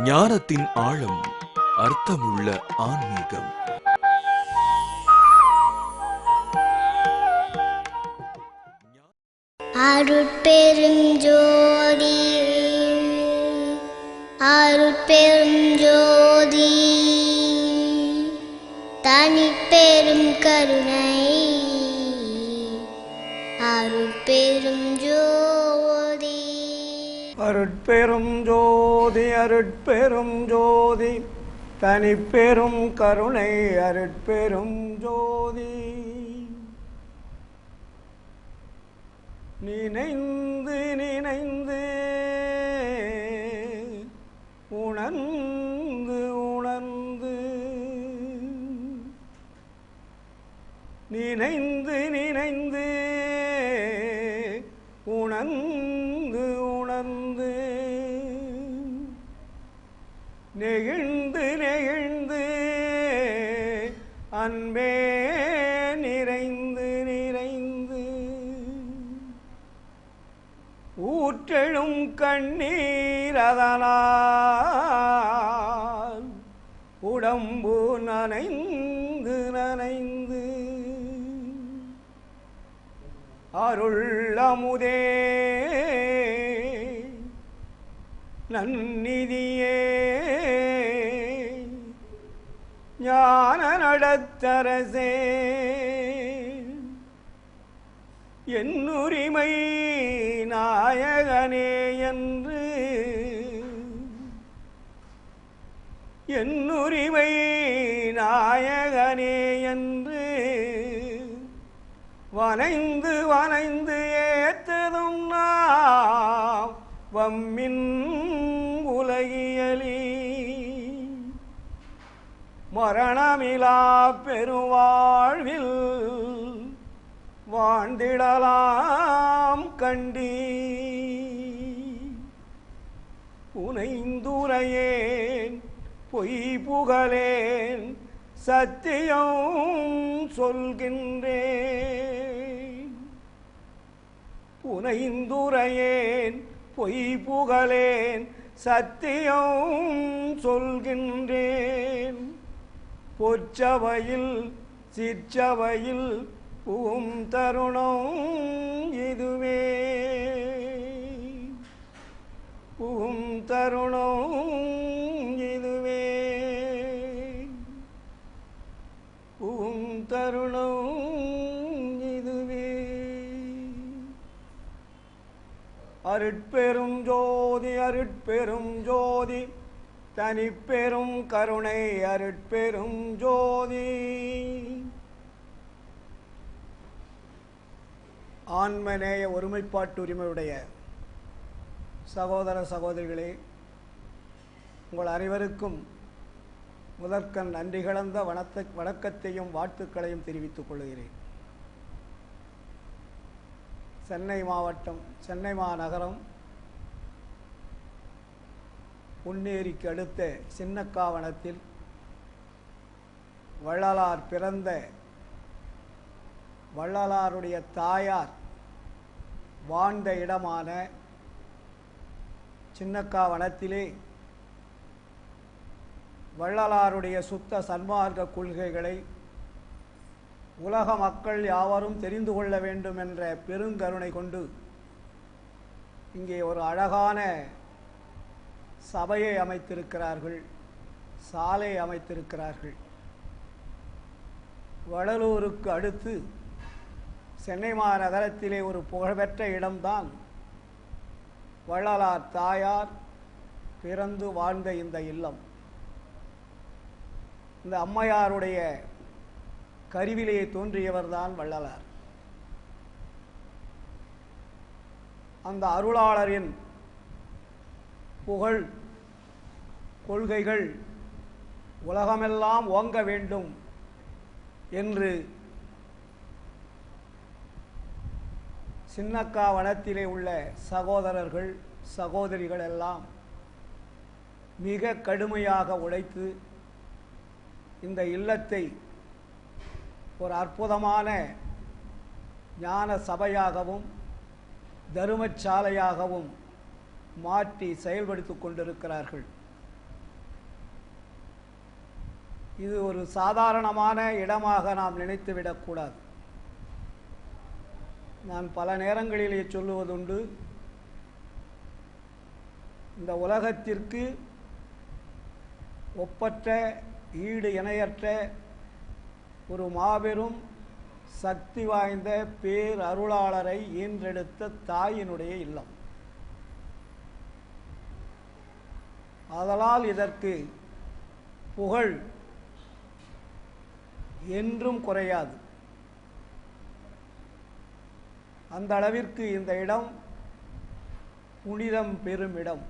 ஞானத்தின் ஆழம், அர்த்தமுள்ள ஆன்மீகம். அருட்பெருஞ்சோதி அருட்பெருஞ்சோதி தனிப்பெரும் கருணை அருட்பெருஞ்சோதி. அருட்பெரும் ஜோதி அருட்பெரும் ஜோதி தனிப்பெரும் கருணை அருட்பெரும் ஜோதி. நினைந்து நினைந்து உணர்ந்து உணர்ந்து நினைந்து நினைந்து உணர்ந்து உணர்ந்து நெகிழ்ந்து நெகிழ்ந்து அன்பே நிறைந்து நிறைந்து ஊற்றெழும் கண்ணீர் அதனால் உடம்பு நனைந்து நனைந்து அருள் அமுதே நன்னிதியே ஞான நடத்தரசே என்னுரிமை நாயகனே என்று என்னுரிமை நாயகனே என்று வனைந்து வனைந்து ஏத்ததும் நாம் வம்மின் உலகியலி மரணமிலா பெருவாழ்வில் வாழ்ந்திடலாம் கண்டி புனைந்துரையேன் பொய் புகழேன் சத்தியம் சொல்கின்றேன். புனைந்துரையேன் பொய் புகழேன் சத்தியம் சொல்கின்றேன். பொற்சபையில் சிற்சபையில் புகும் தருணம் இதுவே புகும் தருணம் இதுவே புகும் தருணம் இதுவே. அருட்பெரும் ஜோதி அருட்பெரும் ஜோதி தனிப்பெரும் கருணை அருட்பெரும் ஜோதி. ஆன்மநேய ஒருமைப்பாட்டு உரிமையுடைய சகோதர சகோதரிகளே, உங்கள் அனைவருக்கும் முதற்கண் நன்றி கலந்த வணக்கத்தையும் வாழ்த்துக்களையும் தெரிவித்துக் கொள்கிறேன். சென்னை மாவட்டம் சென்னை மாநகரம் பொன்னேரிக்கு அடுத்த சின்னக்காவனத்தில் வள்ளலார் பிறந்த வள்ளலாருடைய தாயார் வாழ்ந்த இடமான சின்னக்காவனத்திலே வள்ளலாருடைய சுத்த சன்மார்க்க கொள்கைகளை உலக மக்கள் யாவரும் தெரிந்து கொள்ள வேண்டும் என்ற பெருங்கருணை கொண்டு இங்கே ஒரு அழகான சபையை அமைத்திருக்கிறார்கள், சாலை அமைத்திருக்கிறார்கள். வடலூருக்கு அடுத்து சென்னை மாநகரத்திலே ஒரு புகழ்பெற்ற இடம்தான் வள்ளலார் தாயார் பிறந்து வாழ்ந்த இந்த இல்லம். இந்த அம்மையாருடைய கருவிலே தோன்றியவர்தான் வள்ளலார். அந்த அருளாளரின் புகழ் கொள்கைகள் உலகமெல்லாம் ஓங்க வேண்டும் என்று சின்னக்காவனத்திலே உள்ள சகோதரர்கள் சகோதரிகள் எல்லாம் மிக கடுமையாக உழைத்து இந்த இல்லத்தை ஒரு அற்புதமான ஞான சபையாகவும் தருமச்சாலையாகவும் மாற்றி செயல்படுத்திக் கொண்டிருக்கிறார்கள். இது ஒரு சாதாரணமான இடமாக நாம் நினைத்துவிடக்கூடாது. நான் பல நேரங்களிலே சொல்லுவதுண்டு, இந்த உலகத்திற்கு ஒப்பற்ற ஈடு இணையற்ற ஒரு மாபெரும் சக்தி வாய்ந்த பேர் அருளாளரை ஈன்றெடுத்த தாயினுடைய இல்லம். ஆதலால் இதற்கு புகழ் என்றும் குறையாது. அந்த அளவிற்கு இந்த இடம் புனிதம் பெறும் இடம்,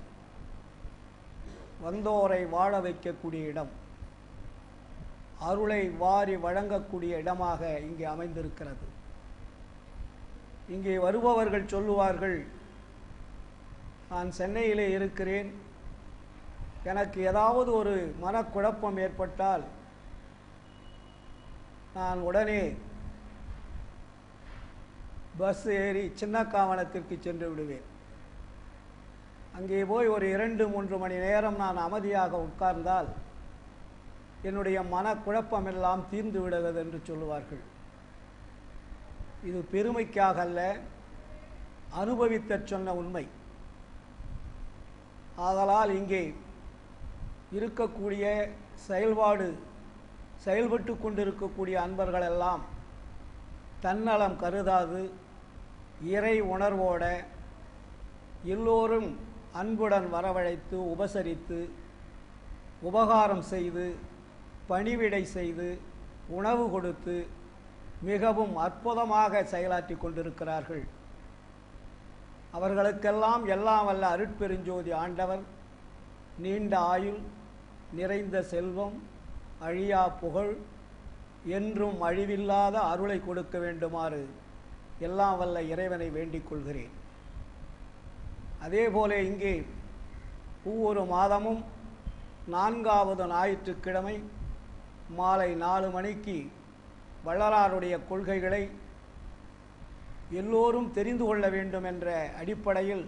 வந்தோரை வாழ வைக்கக்கூடிய இடம், அருளை வாரி வழங்கக்கூடிய இடமாக இங்கே அமைந்திருக்கிறது. இங்கே வருபவர்கள் சொல்லுவார்கள், நான் சென்னையிலே இருக்கிறேன், எனக்கு ஏதாவது ஒரு மனக்குழப்பம் ஏற்பட்டால் நான் உடனே பஸ் ஏறி சின்னக்காவனத்திற்கு சென்று விடுவேன். அங்கே போய் ஒரு 2-3 மணி நேரம் நான் அமைதியாக உட்கார்ந்தால் என்னுடைய மனக்குழப்பம் எல்லாம் தீர்ந்து விடுகிறது என்று சொல்லுவார்கள். இது பெருமைக்காக அல்ல, அனுபவித்த சொன்ன உண்மை. ஆதலால் இங்கே இருக்கக்கூடிய செயல்பட்டு கொண்டிருக்கக்கூடிய அன்பர்கள் எல்லாம் தன்னலம் கருதாது இறை உணர்வோட எல்லோரும் அன்புடன் வரவழைத்து உபசரித்து உபகாரம் செய்து பணிவிடை செய்து உணவு கொடுத்து மிகவும் அற்புதமாக செயலாற்றி கொண்டிருக்கிறார்கள். அவர்களுக்கெல்லாம் எல்லாம் வல்ல அருட்பெருஞ்சோதி ஆண்டவர் நீண்ட ஆயுள், நிறைந்த செல்வம், அழியா புகழ், என்றும் அழிவில்லாத அருளை கொடுக்க வேண்டுமாறு எல்லாம் வல்ல இறைவனை வேண்டிக் கொள்கிறேன். அதேபோல இங்கே ஒவ்வொரு மாதமும் 4வது ஞாயிற்றுக்கிழமை மாலை 4 மணிக்கு வள்ளலாருடைய கொள்கைகளை எல்லோரும் தெரிந்து கொள்ள வேண்டும் என்ற அடிப்படையில்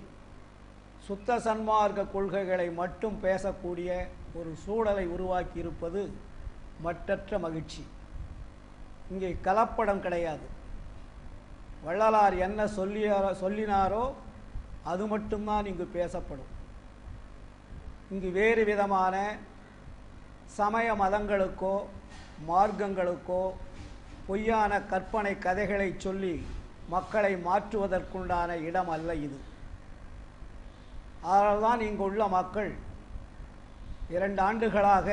சுத்த சன்மார்க்க கொள்கைகளை மட்டும் பேசக்கூடிய ஒரு சூழலை உருவாக்கி இருப்பது மட்டற்ற மகிழ்ச்சி. இங்கே கலப்படம் கிடையாது. வள்ளலார் என்ன சொல்லினாரோ அது மட்டும்தான் இங்கு பேசப்படும். இங்கு வேறு விதமான சமய மதங்களுக்கோ மார்க்கங்களுக்கோ பொய்யான கற்பனை கதைகளை சொல்லி மக்களை மாற்றுவதற்குண்டான இடம் அல்ல இது. அதனால்தான் இங்குள்ள மக்கள் 2 ஆண்டுகளாக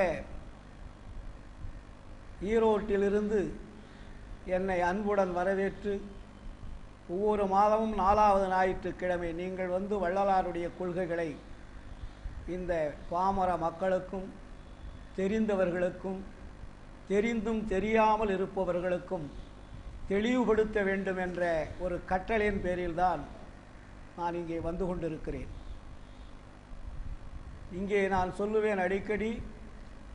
ஈரோட்டிலிருந்து என்னை அன்புடன் வரவேற்று ஒவ்வொரு மாதமும் 4வது ஞாயிற்றுக்கிழமை நீங்கள் வந்து வள்ளலாருடைய கொள்கைகளை இந்த பாமர மக்களுக்கும் தெரிந்தவர்களுக்கும் தெரிந்தும் தெரியாமல் இருப்பவர்களுக்கும் தெளிவுபடுத்த வேண்டும் என்ற ஒரு கட்டளையின் பேரில்தான் நான் இங்கே வந்து கொண்டிருக்கிறேன். இங்கே நான் சொல்லுவேன் அடிக்கடி,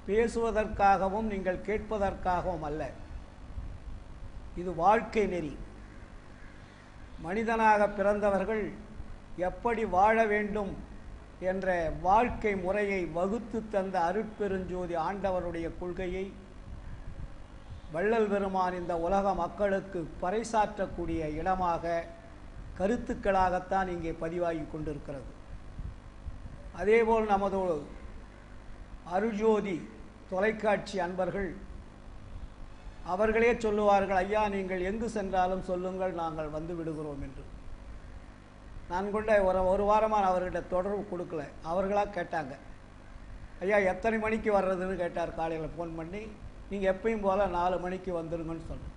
பேசுவதற்காகவும் நீங்கள் கேட்பதற்காகவும் அல்ல. இது வாழ்க்கை நெறி. மனிதனாக பிறந்தவர்கள் எப்படி வாழ வேண்டும் என்ற வாழ்க்கை முறையை வகுத்து தந்த அருட்பெருஞ்சோதி ஆண்டவருடைய கொள்கையை வள்ளல் பெருமான் இந்த உலக மக்களுக்கு பறைசாற்றக்கூடிய இடமாக கருத்துக்களாகத்தான் இங்கே பதிவாகி கொண்டிருக்கிறது. அதேபோல் நமது அருள்ஜோதி தொலைக்காட்சி அன்பர்கள் அவர்களே சொல்லுவார்கள், ஐயா நீங்கள் எங்கு சென்றாலும் சொல்லுங்கள், நாங்கள் வந்து விடுகிறோம் என்று. நான் கொண்ட ஒரு வாரமாக அவர்கிட்ட தொடர்பு கொடுக்கல. அவர்களாக கேட்டாங்க, ஐயா எத்தனை மணிக்கு வர்றதுன்னு கேட்டார். காலையில் ஃபோன் பண்ணி, நீங்கள் எப்பயும் போல் 4 மணிக்கு வந்துருங்கன்னு சொன்னேன்.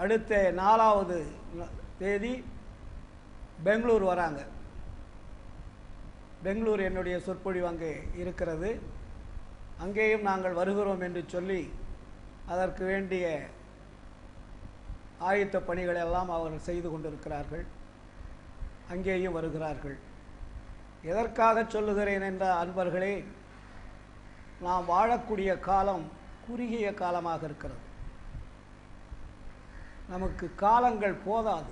அடுத்த 4வது தேதி பெங்களூர் வராங்க. பெங்களூர் என்னுடைய சொற்பொழிவு அங்கே இருக்கிறது. அங்கேயும் நாங்கள் வருகிறோம் என்று சொல்லி அதற்கு வேண்டிய ஆயத்த பணிகளை எல்லாம் அவர்கள் செய்து கொண்டிருக்கிறார்கள். அங்கேயும் வருகிறார்கள். எதற்காக சொல்லுகிறேன் என்ற அன்பர்களே, நாம் வாழக்கூடிய காலம் குறுகிய காலமாக இருக்கிறது. நமக்கு காலங்கள் போதாது.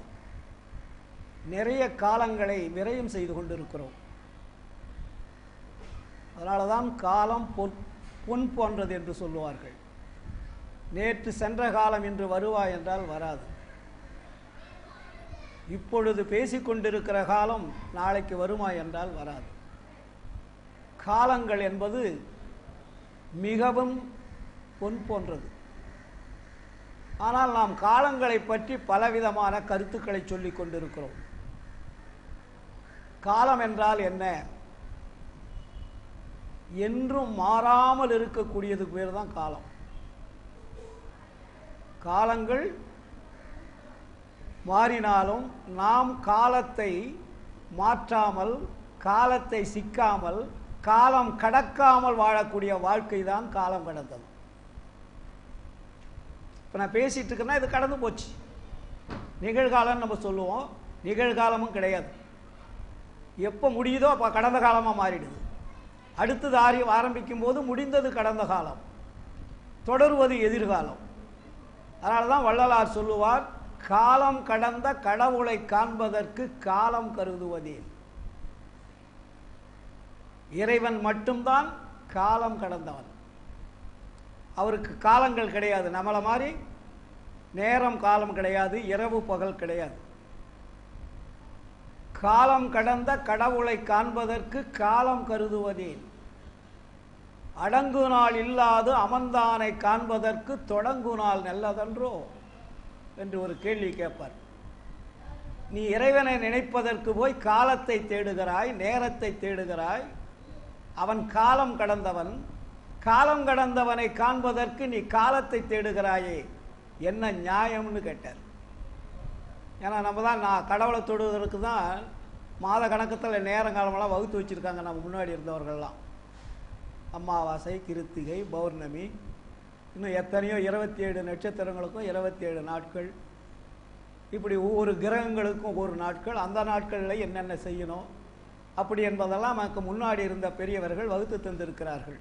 நிறைய காலங்களை விரயம் செய்து கொண்டிருக்கிறோம். அதனால தான் காலம் பொன் போன்றது என்று சொல்லுவார்கள். நேற்று சென்ற காலம் இன்று வருவாய் என்றால் வராது. இப்பொழுது பேசிக்கொண்டிருக்கிற காலம் நாளைக்கு வருமா என்றால் வராது. காலங்கள் என்பது மிகவும் பொன் போன்றது. ஆனால் நாம் காலங்களை பற்றி பலவிதமான கருத்துக்களை சொல்லிக் கொண்டிருக்கிறோம். காலம் என்றால் என்ன? என்றும் மாறாமல் இருக்கக்கூடியதுக்கு பேர் தான் காலம். காலங்கள் மாறினாலும் நாம் காலத்தை மாற்றாமல், காலத்தை சிக்காமல், காலம் கடக்காமல் வாழக்கூடிய வாழ்க்கை தான் காலம் கடந்தது. இப்போ நான் பேசிகிட்டு இருக்கேன்னா இது கடந்து போச்சு. நிகழ்காலம்னு நம்ம சொல்லுவோம், நிகழ்காலமும் கிடையாது. எப்போ முடியுதோ அப்போ கடந்த காலமாக மாறிடுது. அடுத்தது ஆரம்பிக்கும் போது முடிந்தது கடந்த காலம், தொடருவது எதிர்காலம். அதனால தான் வள்ளலார் சொல்லுவார், காலம் கடந்த கடவுளை காண்பதற்கு காலம் கருதுவதேன். இறைவன் மட்டும்தான் காலம் கடந்தவன். அவருக்கு காலங்கள் கிடையாது. நம்மளை மாதிரி நேரம் காலம் கிடையாது, இரவு பகல் கிடையாது. காலம் கடந்த கடவுளை காண்பதற்கு காலம் கருதுவதேன். அடங்கு நாள் இல்லாது அமர்ந்தானை காண்பதற்கு தொடங்கு நாள் நல்லதன்றோ என்று ஒரு கேள்வி கேட்பார். நீ இறைவனை நினைப்பதற்கு போய் காலத்தை தேடுகிறாய், நேரத்தை தேடுகிறாய். அவன் காலம் கடந்தவன். காலம் கடந்தவனை காண்பதற்கு நீ காலத்தை தேடுகிறாயே, என்ன நியாயம்னு கேட்டார். ஏன்னா நம்ம தான் கடவுளை தொடுவதற்கு தான் மாத கணக்கத்தில் நேரங்காலமெல்லாம் வகுத்து வச்சுருக்காங்க நம்ம முன்னாடி இருந்தவர்கள்லாம். அமாவாசை, கிருத்திகை, பௌர்ணமி, இன்னும் எத்தனையோ 27 நட்சத்திரங்களுக்கும் 27 நாட்கள், இப்படி ஒவ்வொரு கிரகங்களுக்கும் ஒவ்வொரு நாட்கள், அந்த நாட்களில் என்னென்ன செய்யணும் அப்படி என்பதெல்லாம் நமக்கு முன்னாடி இருந்த பெரியவர்கள் வகுத்து தந்திருக்கிறார்கள்.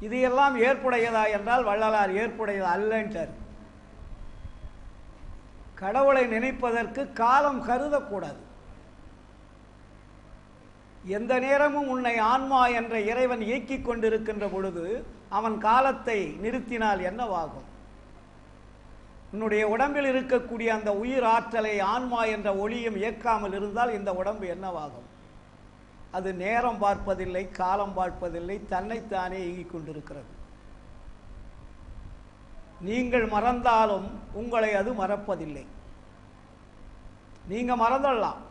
இது எல்லாம் ஏற்புடையதா என்றால் வள்ளலார் ஏற்புடையது அல்லன்றார். கடவுளை நினைப்பதற்கு காலம் கருதக்கூடாது. எந்த நேரமும் உன்னை ஆன்மா என்ற இறைவன் இயக்கிக் கொண்டிருக்கின்ற பொழுது அவன் காலத்தை நிறுத்தினால் என்னவாகும்? உன்னுடைய உடம்பில் இருக்கக்கூடிய அந்த உயிர் ஆற்றலை ஆன்மா என்ற ஒளியும் இயக்காமல் இருந்தால் இந்த உடம்பு என்னவாகும்? அது நேரம் பார்ப்பதில்லை, காலம் பார்ப்பதில்லை, தன்னைத்தானே இயங்கிக் கொண்டிருக்கிறது. நீங்கள் மறந்தாலும் உங்களை அது மறப்பதில்லை. நீங்கள் மறந்துடலாம்,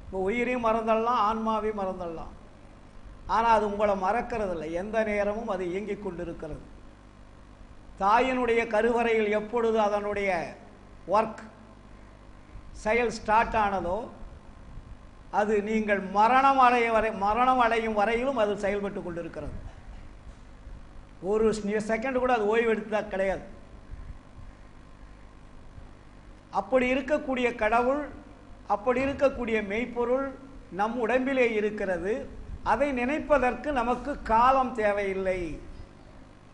இப்போ உயிரையும் மறந்துடலாம், ஆன்மாவையும் மறந்துடலாம். ஆனால் அது உங்களை மறக்கிறதில்லை. எந்த நேரமும் அது இயங்கிக் கொண்டிருக்கிறது. தாயினுடைய கருவறையில் எப்பொழுது அதனுடைய ஒர்க் செயல் ஸ்டார்ட் ஆனதோ அது நீங்கள் மரணம் அடையும் வரையிலும் அது செயல்பட்டு கொண்டிருக்கிறது. ஒரு செகண்ட் கூட அது ஓய்வு எடுத்ததா கிடையாது. அப்படி இருக்கக்கூடிய கடவுள், அப்படி இருக்கக்கூடிய மெய்ப்பொருள் நம் உடம்பிலே இருக்கிறது. அதை நினைப்பதற்கு நமக்கு காலம் தேவையில்லை.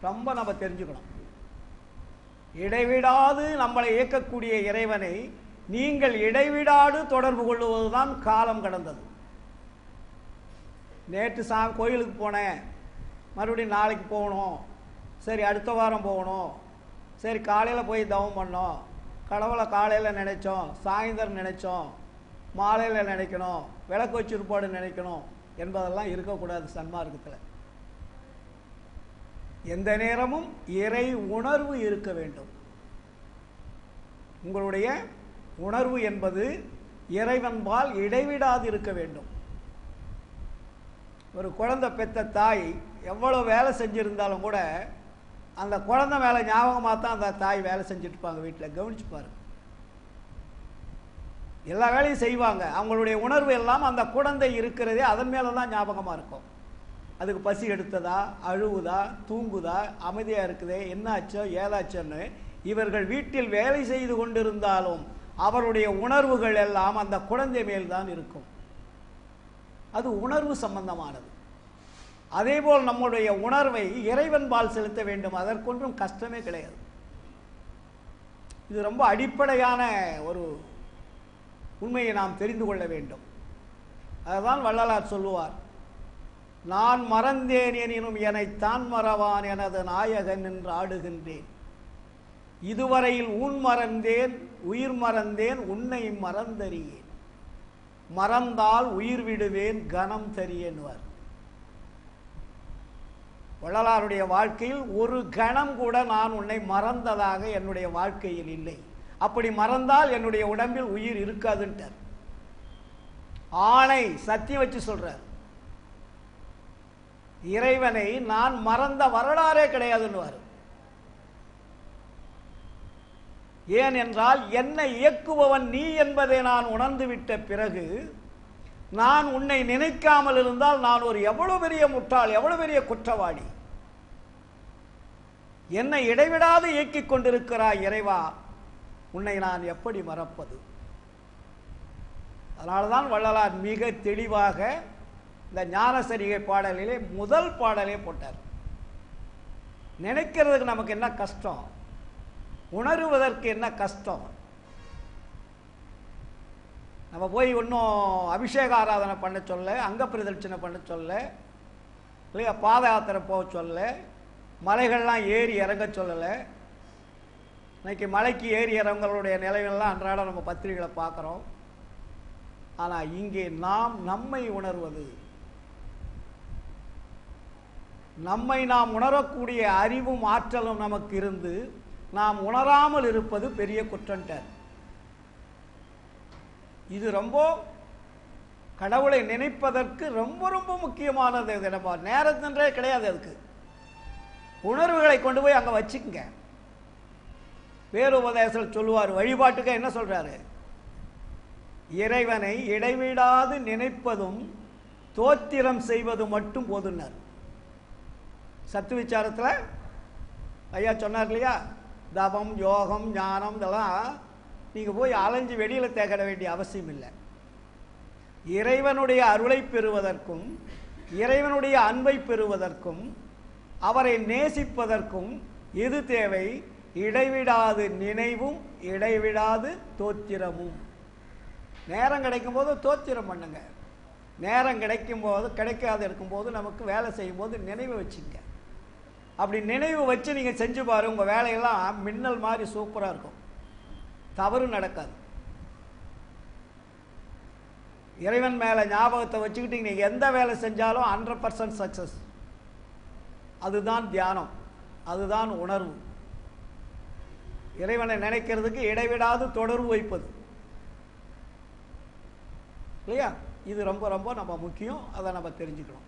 ரொம்ப நம்ம தெரிஞ்சுக்கணும். இடைவிடாது நம்மளை இயக்கக்கூடிய இறைவனை நீங்கள் இடைவிடாது தொடர்பு கொள்வதுதான் காலம் கடந்தது. நேற்று கோயிலுக்கு போனேன், மறுபடியும் நாளைக்கு போகணும், சரி அடுத்த வாரம் போகணும், சரி காலையில் போய் தவம் பண்ணோம், கடவுளை காலையில் நினைச்சோம், சாயந்தரம் நினைச்சோம், மாலையில் நினைக்கணும், விளக்கு வச்சிருப்பாடு நினைக்கணும் என்பதெல்லாம் இருக்கக்கூடாது. சன்மார்க்கத்தில் எந்த நேரமும் இறை உணர்வு இருக்க வேண்டும். உங்களுடைய உணர்வு என்பது இறைவன்பால் இடைவிடாது இருக்க வேண்டும். ஒரு குழந்தை பெற்ற தாய் எவ்வளோ வேலை செஞ்சுருந்தாலும் கூட அந்த குழந்தை மேலே ஞாபகமாக தான் அந்த தாய் வேலை செஞ்சுட்டு இருப்பாங்க. வீட்டில் கவனிச்சு பாருங்க, எல்லா வேலையும் செய்வாங்க. அவங்களுடைய உணர்வு எல்லாம் அந்த குழந்தை இருக்கிறதே அதன் மேலே தான் ஞாபகமாக இருக்கும். அதுக்கு பசி எடுத்ததா, அழுவுதா, தூங்குதா, அமைதியாக இருக்குதே, என்ன ஆச்சோ ஏதாச்சோன்னு இவர்கள் வீட்டில் வேலை செய்து கொண்டிருந்தாலும் அவருடைய உணர்வுகள் எல்லாம் அந்த குழந்தை மேல்தான் இருக்கும். அது உணர்வு சம்பந்தமானது. அதேபோல் நம்முடைய உணர்வை இறைவன்பால் செலுத்த வேண்டும். அதற்கொன்றும் கஷ்டமே கிடையாது. இது ரொம்ப அடிப்படையான ஒரு உண்மையை நாம் தெரிந்து கொள்ள வேண்டும். அதுதான் வள்ளலார் சொல்லுவார், நான் மறந்தேன் எனினும் என்னைத்தான் மறவான் எனது நாயகன் என்று ஆடுகின்றேன். இதுவரையில் ஊன் மறந்தேன் உயிர் மறந்தேன் உன்னை மறந்தறியேன். மறந்தால் உயிர் விடுவேன் கனம் தரியேன்வார். வள்ளலாருடைய வாழ்க்கையில் ஒரு கணம் கூட நான் உன்னை மறந்ததாக என்னுடைய வாழ்க்கையில் இல்லை. அப்படி மறந்தால் என்னுடைய உடம்பில் உயிர் இருக்காதுன்ட்டார். ஆணை சத்தியம் வச்சு சொல்றார். இறைவனை நான் மறந்த வரலாறே கிடையாதுன்னுவார். ஏன் என்றால் என்னை இயக்குபவன் நீ என்பதை நான் உணர்ந்து விட்ட பிறகு நான் உன்னை நினைக்காமல் இருந்தால் நான் ஒரு எவ்வளவு பெரிய முட்டாள், எவ்வளவு பெரிய குற்றவாளி. என்னை இடைவிடாது இயக்கிக் கொண்டிருக்கிறாய் இறைவா, உன்னை நான் எப்படி மறப்பது? அதனால்தான் வள்ளலார் மிக தெளிவாக இந்த ஞானசரிகை பாடலிலே முதல் பாடலே போட்டார். நினைக்கிறதுக்கு நமக்கு என்ன கஷ்டம், உணருவதற்கு என்ன கஷ்டம். நம்ம போய் இன்னும் அபிஷேக ஆராதனை பண்ண சொல்ல, அங்க பிரதட்சணை பண்ண சொல்ல, இல்லையா, பாத யாத்திரை போக சொல்ல, மலைகள்லாம் ஏறி இறங்க சொல்லலை. இன்னைக்கு மலைக்கு ஏறி இறங்களுடைய நிலைகள்லாம் அன்றாடம் நம்ம பத்திரிகைகளை பார்க்குறோம். ஆனால் இங்கே நாம் நம்மை உணர்வது, நம்மை நாம் உணரக்கூடிய அறிவும் ஆற்றலும் நமக்கு இருந்து நாம் உணராமல் இருப்பது பெரிய குற்றம்ட்டார். இது ரொம்ப கடவுளை நினைப்பதற்கு ரொம்ப ரொம்ப முக்கியமானது. நம்ம நேரத்தின்றே கிடையாது. அதுக்கு உணர்வுகளை கொண்டு போய் அங்கே வச்சுக்கங்க. வேறு உபதேசத்தில் சொல்லுவார், வழிபாட்டுக்கு என்ன சொல்றாரு? இறைவனை இடைவிடாது நினைப்பதும் தோத்திரம் செய்வது மட்டும் போதுன்னார். சத்து விசாரத்தில் ஐயா சொன்னார் இல்லையா, தபம் யோகம் ஞானம் இதெல்லாம் நீங்கள் போய் அலைஞ்சு வெளியில் தேட வேண்டிய அவசியம் இல்லை. இறைவனுடைய அருளை பெறுவதற்கும் இறைவனுடைய அன்பை பெறுவதற்கும் அவரை நேசிப்பதற்கும் எது தேவை? இடைவிடாது நினைவும் இடைவிடாது தோத்திரமும். நேரம் கிடைக்கும் போது தோத்திரம் பண்ணுங்க. நேரம் கிடைக்கும் போது, கிடைக்காது இருக்கும்போது, நமக்கு வேலை செய்யும் போது நினைவு வச்சுங்க. அப்படி நினைவு வச்சு நீங்கள் செஞ்சு பாரு, உங்கள் வேலையெல்லாம் மின்னல் மாதிரி சூப்பராக இருக்கும், தவறு நடக்காது. இறைவன் மேலே ஞாபகத்தை வச்சுக்கிட்டு நீங்கள் எந்த வேலை செஞ்சாலும் 100% சக்ஸஸ். அதுதான் தியானம், அதுதான் உணர்வு. இறைவனை நினைக்கிறதுக்கு இடைவிடாது தொடர்பு வைப்பது இல்லையா? இது ரொம்ப ரொம்ப நம்ம முக்கியம். அதை நம்ம தெரிஞ்சுக்கணும்.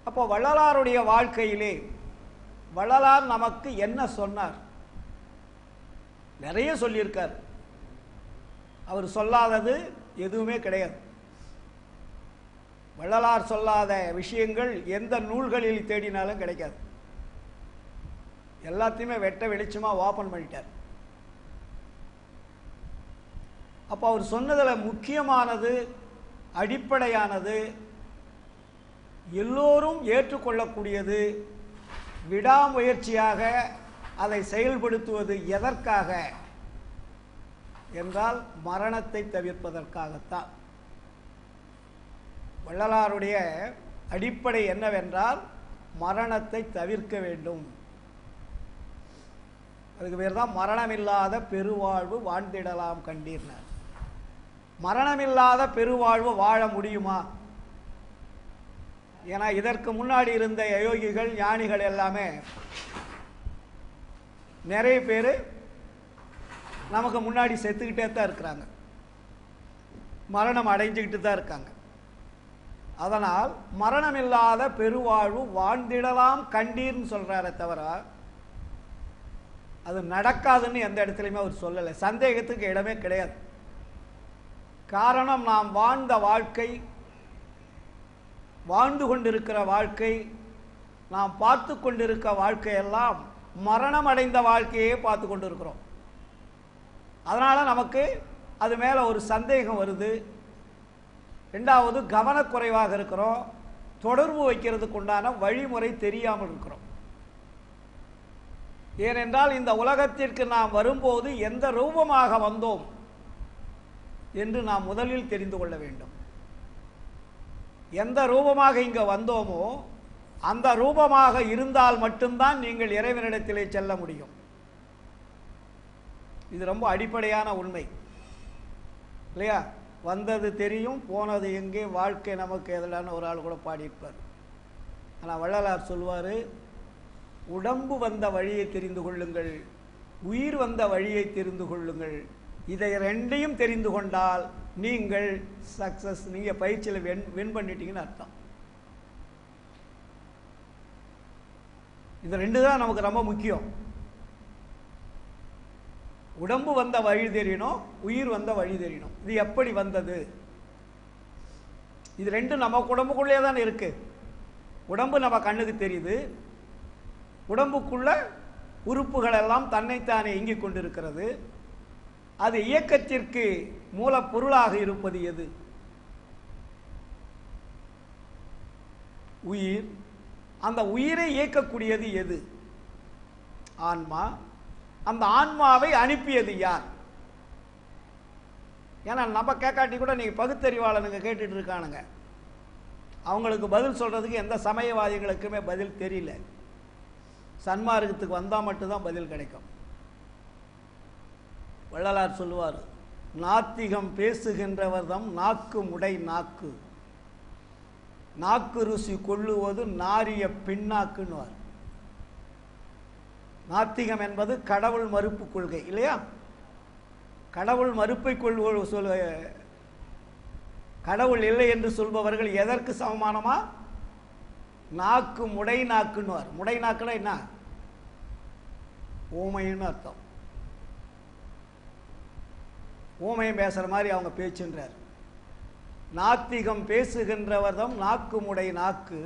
அப்போ வள்ளலாருடைய வாழ்க்கையிலே வள்ளலார் நமக்கு என்ன சொன்னார்? நிறைய சொல்லியிருக்கார். அவர் சொல்லாதது எதுவுமே கிடையாது. வள்ளலார் சொல்லாத விஷயங்கள் எந்த நூல்களில் தேடினாலும் கிடைக்காது. எல்லாத்தையுமே வெட்ட வெளிச்சமாக ஓப்பன் பண்ணிட்டார். அப்போ அவர் சொன்னதில் முக்கியமானது, அடிப்படையானது, எல்லோரும் ஏற்றுக்கொள்ளக்கூடியது, விடாமுயற்சியாக அதை செயல்படுத்துவது எதற்காக என்றால் மரணத்தை தவிர்ப்பதற்காகத்தான். வள்ளலாருடைய அடிப்படை என்னவென்றால் மரணத்தை தவிர்க்க வேண்டும். அதுக்கு பேர் தான் மரணமில்லாத பெருவாழ்வு வாழ்ந்திடலாம் கண்டீர்னார். மரணமில்லாத பெருவாழ்வு வாழ முடியுமா? ஏன்னா இதற்கு முன்னாடி இருந்த யோகிகள் ஞானிகள் எல்லாமே நிறைய பேர் நமக்கு முன்னாடி செத்துக்கிட்டே தான் இருக்கிறாங்க, மரணம் அடைஞ்சுக்கிட்டு தான் இருக்காங்க. அதனால் மரணமில்லாத பெருவாழ்வு வாழ்ந்திடலாம் கண்டீர்னு சொல்றாரே தவிர அது நடக்காதுன்னு எந்த இடத்துலையுமே அவர் சொல்லலை. சந்தேகத்துக்கு இடமே கிடையாது. காரணம், நாம் வாழ்ந்த வாழ்க்கை, வாழ்ந்து கொண்டிருக்கிற வாழ்க்கை, நாம் பார்த்து கொண்டிருக்க வாழ்க்கையெல்லாம் மரணம் அடைந்த வாழ்க்கையே பார்த்து கொண்டு இருக்கிறோம். அதனால் நமக்கு அது மேலே ஒரு சந்தேகம் வருது. ரெண்டாவது, கவனக்குறைவாக இருக்கிறோம். தொடர்பு வைக்கிறதுக்கு உண்டான வழிமுறை தெரியாமல் இருக்கிறோம். ஏனென்றால் இந்த உலகத்திற்கு நாம் வரும்போது எந்த ரூபமாக வந்தோம் என்று நாம் முதலில் தெரிந்து கொள்ள வேண்டும். எந்த ரூபமாக இங்கே வந்தோமோ அந்த ரூபமாக இருந்தால் மட்டும்தான் நீங்கள் இறைவனிடத்திலே செல்ல முடியும். இது ரொம்ப அடிப்படையான உண்மை இல்லையா? வந்தது தெரியும், போனது எங்கே, வாழ்க்கை நமக்கு எதிலான ஒரு ஆள் கூட பாடியிருப்பார். ஆனால் வள்ளலார் சொல்வார், உடம்பு வந்த வழியை தெரிந்து கொள்ளுங்கள், உயிர் வந்த வழியை தெரிந்து கொள்ளுங்கள். இதை ரெண்டையும் தெரிந்து கொண்டால் நீங்கள் சக்சஸ், நீங்கள் பயிற்சியில் வின் பண்ணிட்டீங்கன்னு அர்த்தம். இது ரெண்டு தான் நமக்கு ரொம்ப முக்கியம். உடம்பு வந்த வழி தெரியணும், உயிர் வந்த வழி தெரியணும். இது எப்படி வந்தது? இது ரெண்டும் நம்ம உடம்புக்குள்ளே தான் இருக்கு. உடம்பு நம்ம கண்ணுக்கு தெரியுது, உடம்புக்குள்ள உறுப்புகள் எல்லாம் தன்னைத்தானே இயங்கிக் கொண்டிருக்கிறது. அது இயக்கத்திற்கு மூலப்பொருளாக இருப்பது எது? உயிர். அந்த உயிரை இயக்கக்கூடியது எது? ஆன்மா. அந்த ஆன்மாவை அனுப்பியது யார்? ஏன்னா நம்ம கேட்காட்டி கூட நீங்கள் பகுத்தறிவாளனுங்க கேட்டுட்டு இருக்கானுங்க, அவங்களுக்கு பதில் சொல்றதுக்கு எந்த சமயவாதிகளுக்குமே பதில் தெரியல. சன்மார்க்கத்துக்கு வந்தால் மட்டும்தான் பதில் கிடைக்கும். வள்ளலார் சொல்லுவார், நாத்திகம் பேசுகின்றவர்தம் நாக்கு முடை நாக்கு, நாக்கு ருசி கொள்ளுவது நாரிய பின்னாக்குன்னுவார். நாத்திகம் என்பது கடவுள் மறுப்பு கொள்கை இல்லையா? கடவுள் மறுப்பை கடவுள் இல்லை என்று சொல்பவர்கள் எதற்கு சமமானமா? நாக்கு முடை நாக்குன்னுவார். முடை நாக்குன்னா என்ன? ஊமைன்னு அர்த்தம். ஊமையும் பேசுற மாதிரி அவங்க பேச்சுன்றார். நாத்திகம் பேசுகின்றவர்தம் நாக்கு முடை நாக்கு,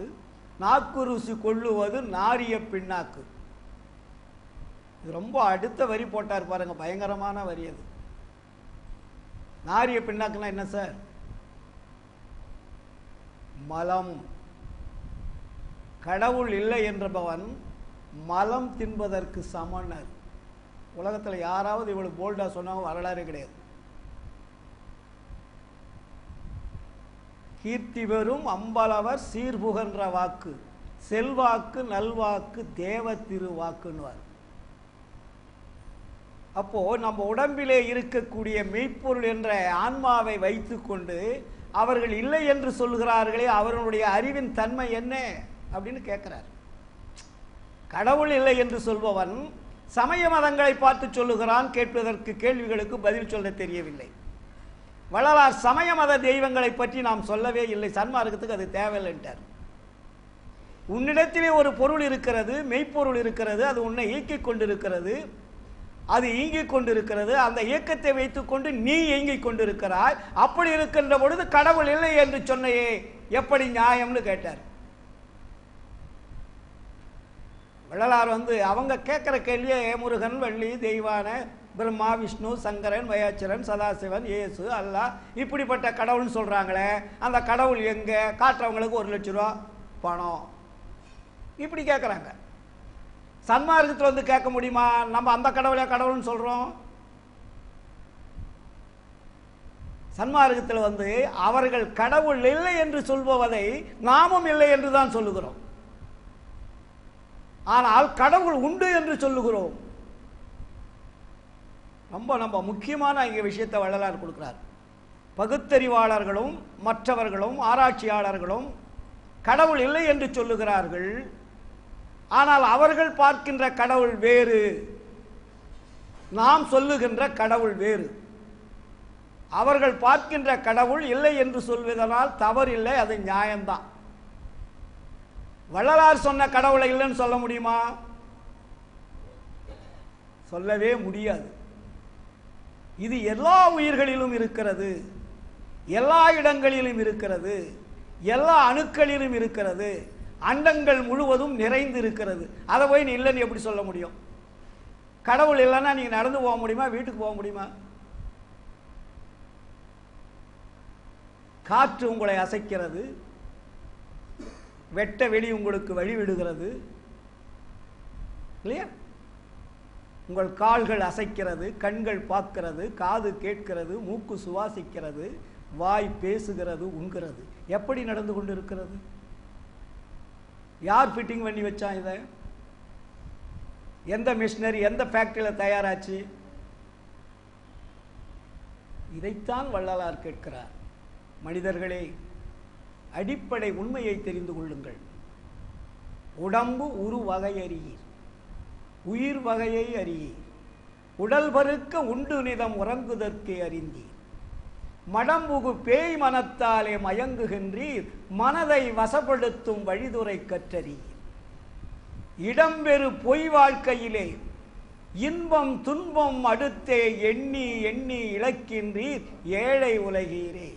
நாக்கு ருசி கொள்ளுவது நாரிய பின்னாக்கு. இது ரொம்ப அடுத்த வரி போட்டார் பாருங்க, பயங்கரமான வரி அது. நாரிய பின்னாக்குன்னா என்ன சார்? மலம். கடவுள் இல்லை என்றபவன் மலம் தின்பதற்கு சமனர். உலகத்தில் யாராவது இவ்வளவு போல்டா சொன்னாங்க வரலாறு கிடையாது. கீர்த்தி வெறும் அம்பலவர் சீர்புகன்ற வாக்கு, செல்வாக்கு நல்வாக்கு தேவ திருவாக்குன்னுவார். அப்போ நம்ம உடம்பிலே இருக்கக்கூடிய மெய்ப்பொருள் என்ற ஆன்மாவை வைத்துக்கொண்டு அவர்கள் இல்லை என்று சொல்கிறார்களே, அவர்களுடைய அறிவின் தன்மை என்ன அப்படின்னு கேட்கிறார். கடவுள் இல்லை என்று சொல்பவன் சமய மதங்களை பார்த்து சொல்லுகிறான், கேட்பதற்கு கேள்விகளுக்கு பதில் சொல்ல தெரியவில்லை. வள்ளலார் சமய மத தெய்வங்களை பற்றி நாம் சொல்லவே இல்லை, சன்மார்க்கத்துக்கு அது தேவையில்லைன்றார். உன்னிடத்திலே ஒரு பொருள் இருக்கிறது, மெய்ப்பொருள் இருக்கிறது, அது உன்னை இயக்கிக் கொண்டிருக்கிறது, அது இயங்கிக் கொண்டிருக்கிறது. அந்த இயக்கத்தை வைத்துக்கொண்டு நீ இயங்கிக் கொண்டிருக்கிறாய். அப்படி இருக்கின்ற பொழுது கடவுள் இல்லை என்று சொன்னையே, எப்படி நியாயம்னு கேட்டார். வள்ளலார் அவங்க கேட்கிற கேள்வியே முருகன், வள்ளி, தெய்வான, பிரம்மா, விஷ்ணு, சங்கரன், வயாச்சரன், சதாசிவன், இயேசு, அல்லாஹ் இப்படிப்பட்ட கடவுள்னு சொல்றாங்களே, அந்த கடவுள் எங்க? காட்டுறவங்களுக்கு 1 லட்சம் ரூபா பணம், இப்படி கேட்குறாங்க. சன்மார்க்கத்தில் கேட்க முடியுமா? நம்ம அந்த கடவுளே கடவுள்னு சொல்றோம். சன்மார்க்கத்தில் அவர்கள் கடவுள் இல்லை என்று சொல்பவதை நாமும் இல்லை என்று தான் சொல்லுகிறோம். ஆனால் கடவுள் உண்டு என்று சொல்லுகிறோம். ரொம்ப முக்கியமான இங்க விஷயத்தை வள்ளலார் கொடுக்கிறார். பகுத்தறிவாளர்களும் மற்றவர்களும் ஆராய்ச்சியாளர்களும் கடவுள் இல்லை என்று சொல்லுகிறார்கள். ஆனால் அவர்கள் பார்க்கின்ற கடவுள் வேறு, நாம் சொல்லுகின்ற கடவுள் வேறு. அவர்கள் பார்க்கின்ற கடவுள் இல்லை என்று சொல்வதனால் தவறில்லை, அது நியாயம்தான். வள்ளலார் சொன்ன கடவுளை இல்லைன்னு சொல்ல முடியுமா? சொல்லவே முடியாது. இது எல்லா உயிர்களிலும் இருக்கிறது, எல்லா இடங்களிலும் இருக்கிறது, எல்லா அணுக்களிலும் இருக்கிறது, அண்டங்கள் முழுவதும் நிறைந்து இருக்கிறது. அதை போய் நீ இல்லைன்னு எப்படி சொல்ல முடியும்? கடவுள் இல்லைன்னா நீங்க நடந்து போக முடியுமா? வீட்டுக்கு போக முடியுமா? காற்று உங்களை அசைக்கிறது, வெட்ட வெளி உங்களுக்கு வழிவிடுகிறது இல்லையா? உங்கள் கால்கள் அசைக்கிறது, கண்கள் பார்க்கிறது, காது கேட்கிறது, மூக்கு சுவாசிக்கிறது, வாய் பேசுகிறது, உண்கிறது. எப்படி நடந்து கொண்டு இருக்கிறது? யார் ஃபிட்டிங் பண்ணி வச்சான் இதை? எந்த மிஷினரி, எந்த ஃபேக்டரியில் தயாராச்சு? இதைத்தான் வள்ளலார் கேட்கிறார். மனிதர்களே, அடிப்படை உண்மையை தெரிந்து கொள்ளுங்கள். உடம்பு உரு வகை அறியீர், உயிர் வகையை அறியீர். உடல் பருக்க உண்டு நிதம் உறங்குதற்கே அறிந்தீர். மடம்புகு பேய் மனத்தாலே மயங்குகின்றீர், மனதை வசப்படுத்தும் வழிதுறை கற்றறீர். இடம்பெறு பொய் வாழ்க்கையிலே இன்பம் துன்பம் அடுத்தே எண்ணி எண்ணி இழக்கின்றீர், ஏழை உலகீரே.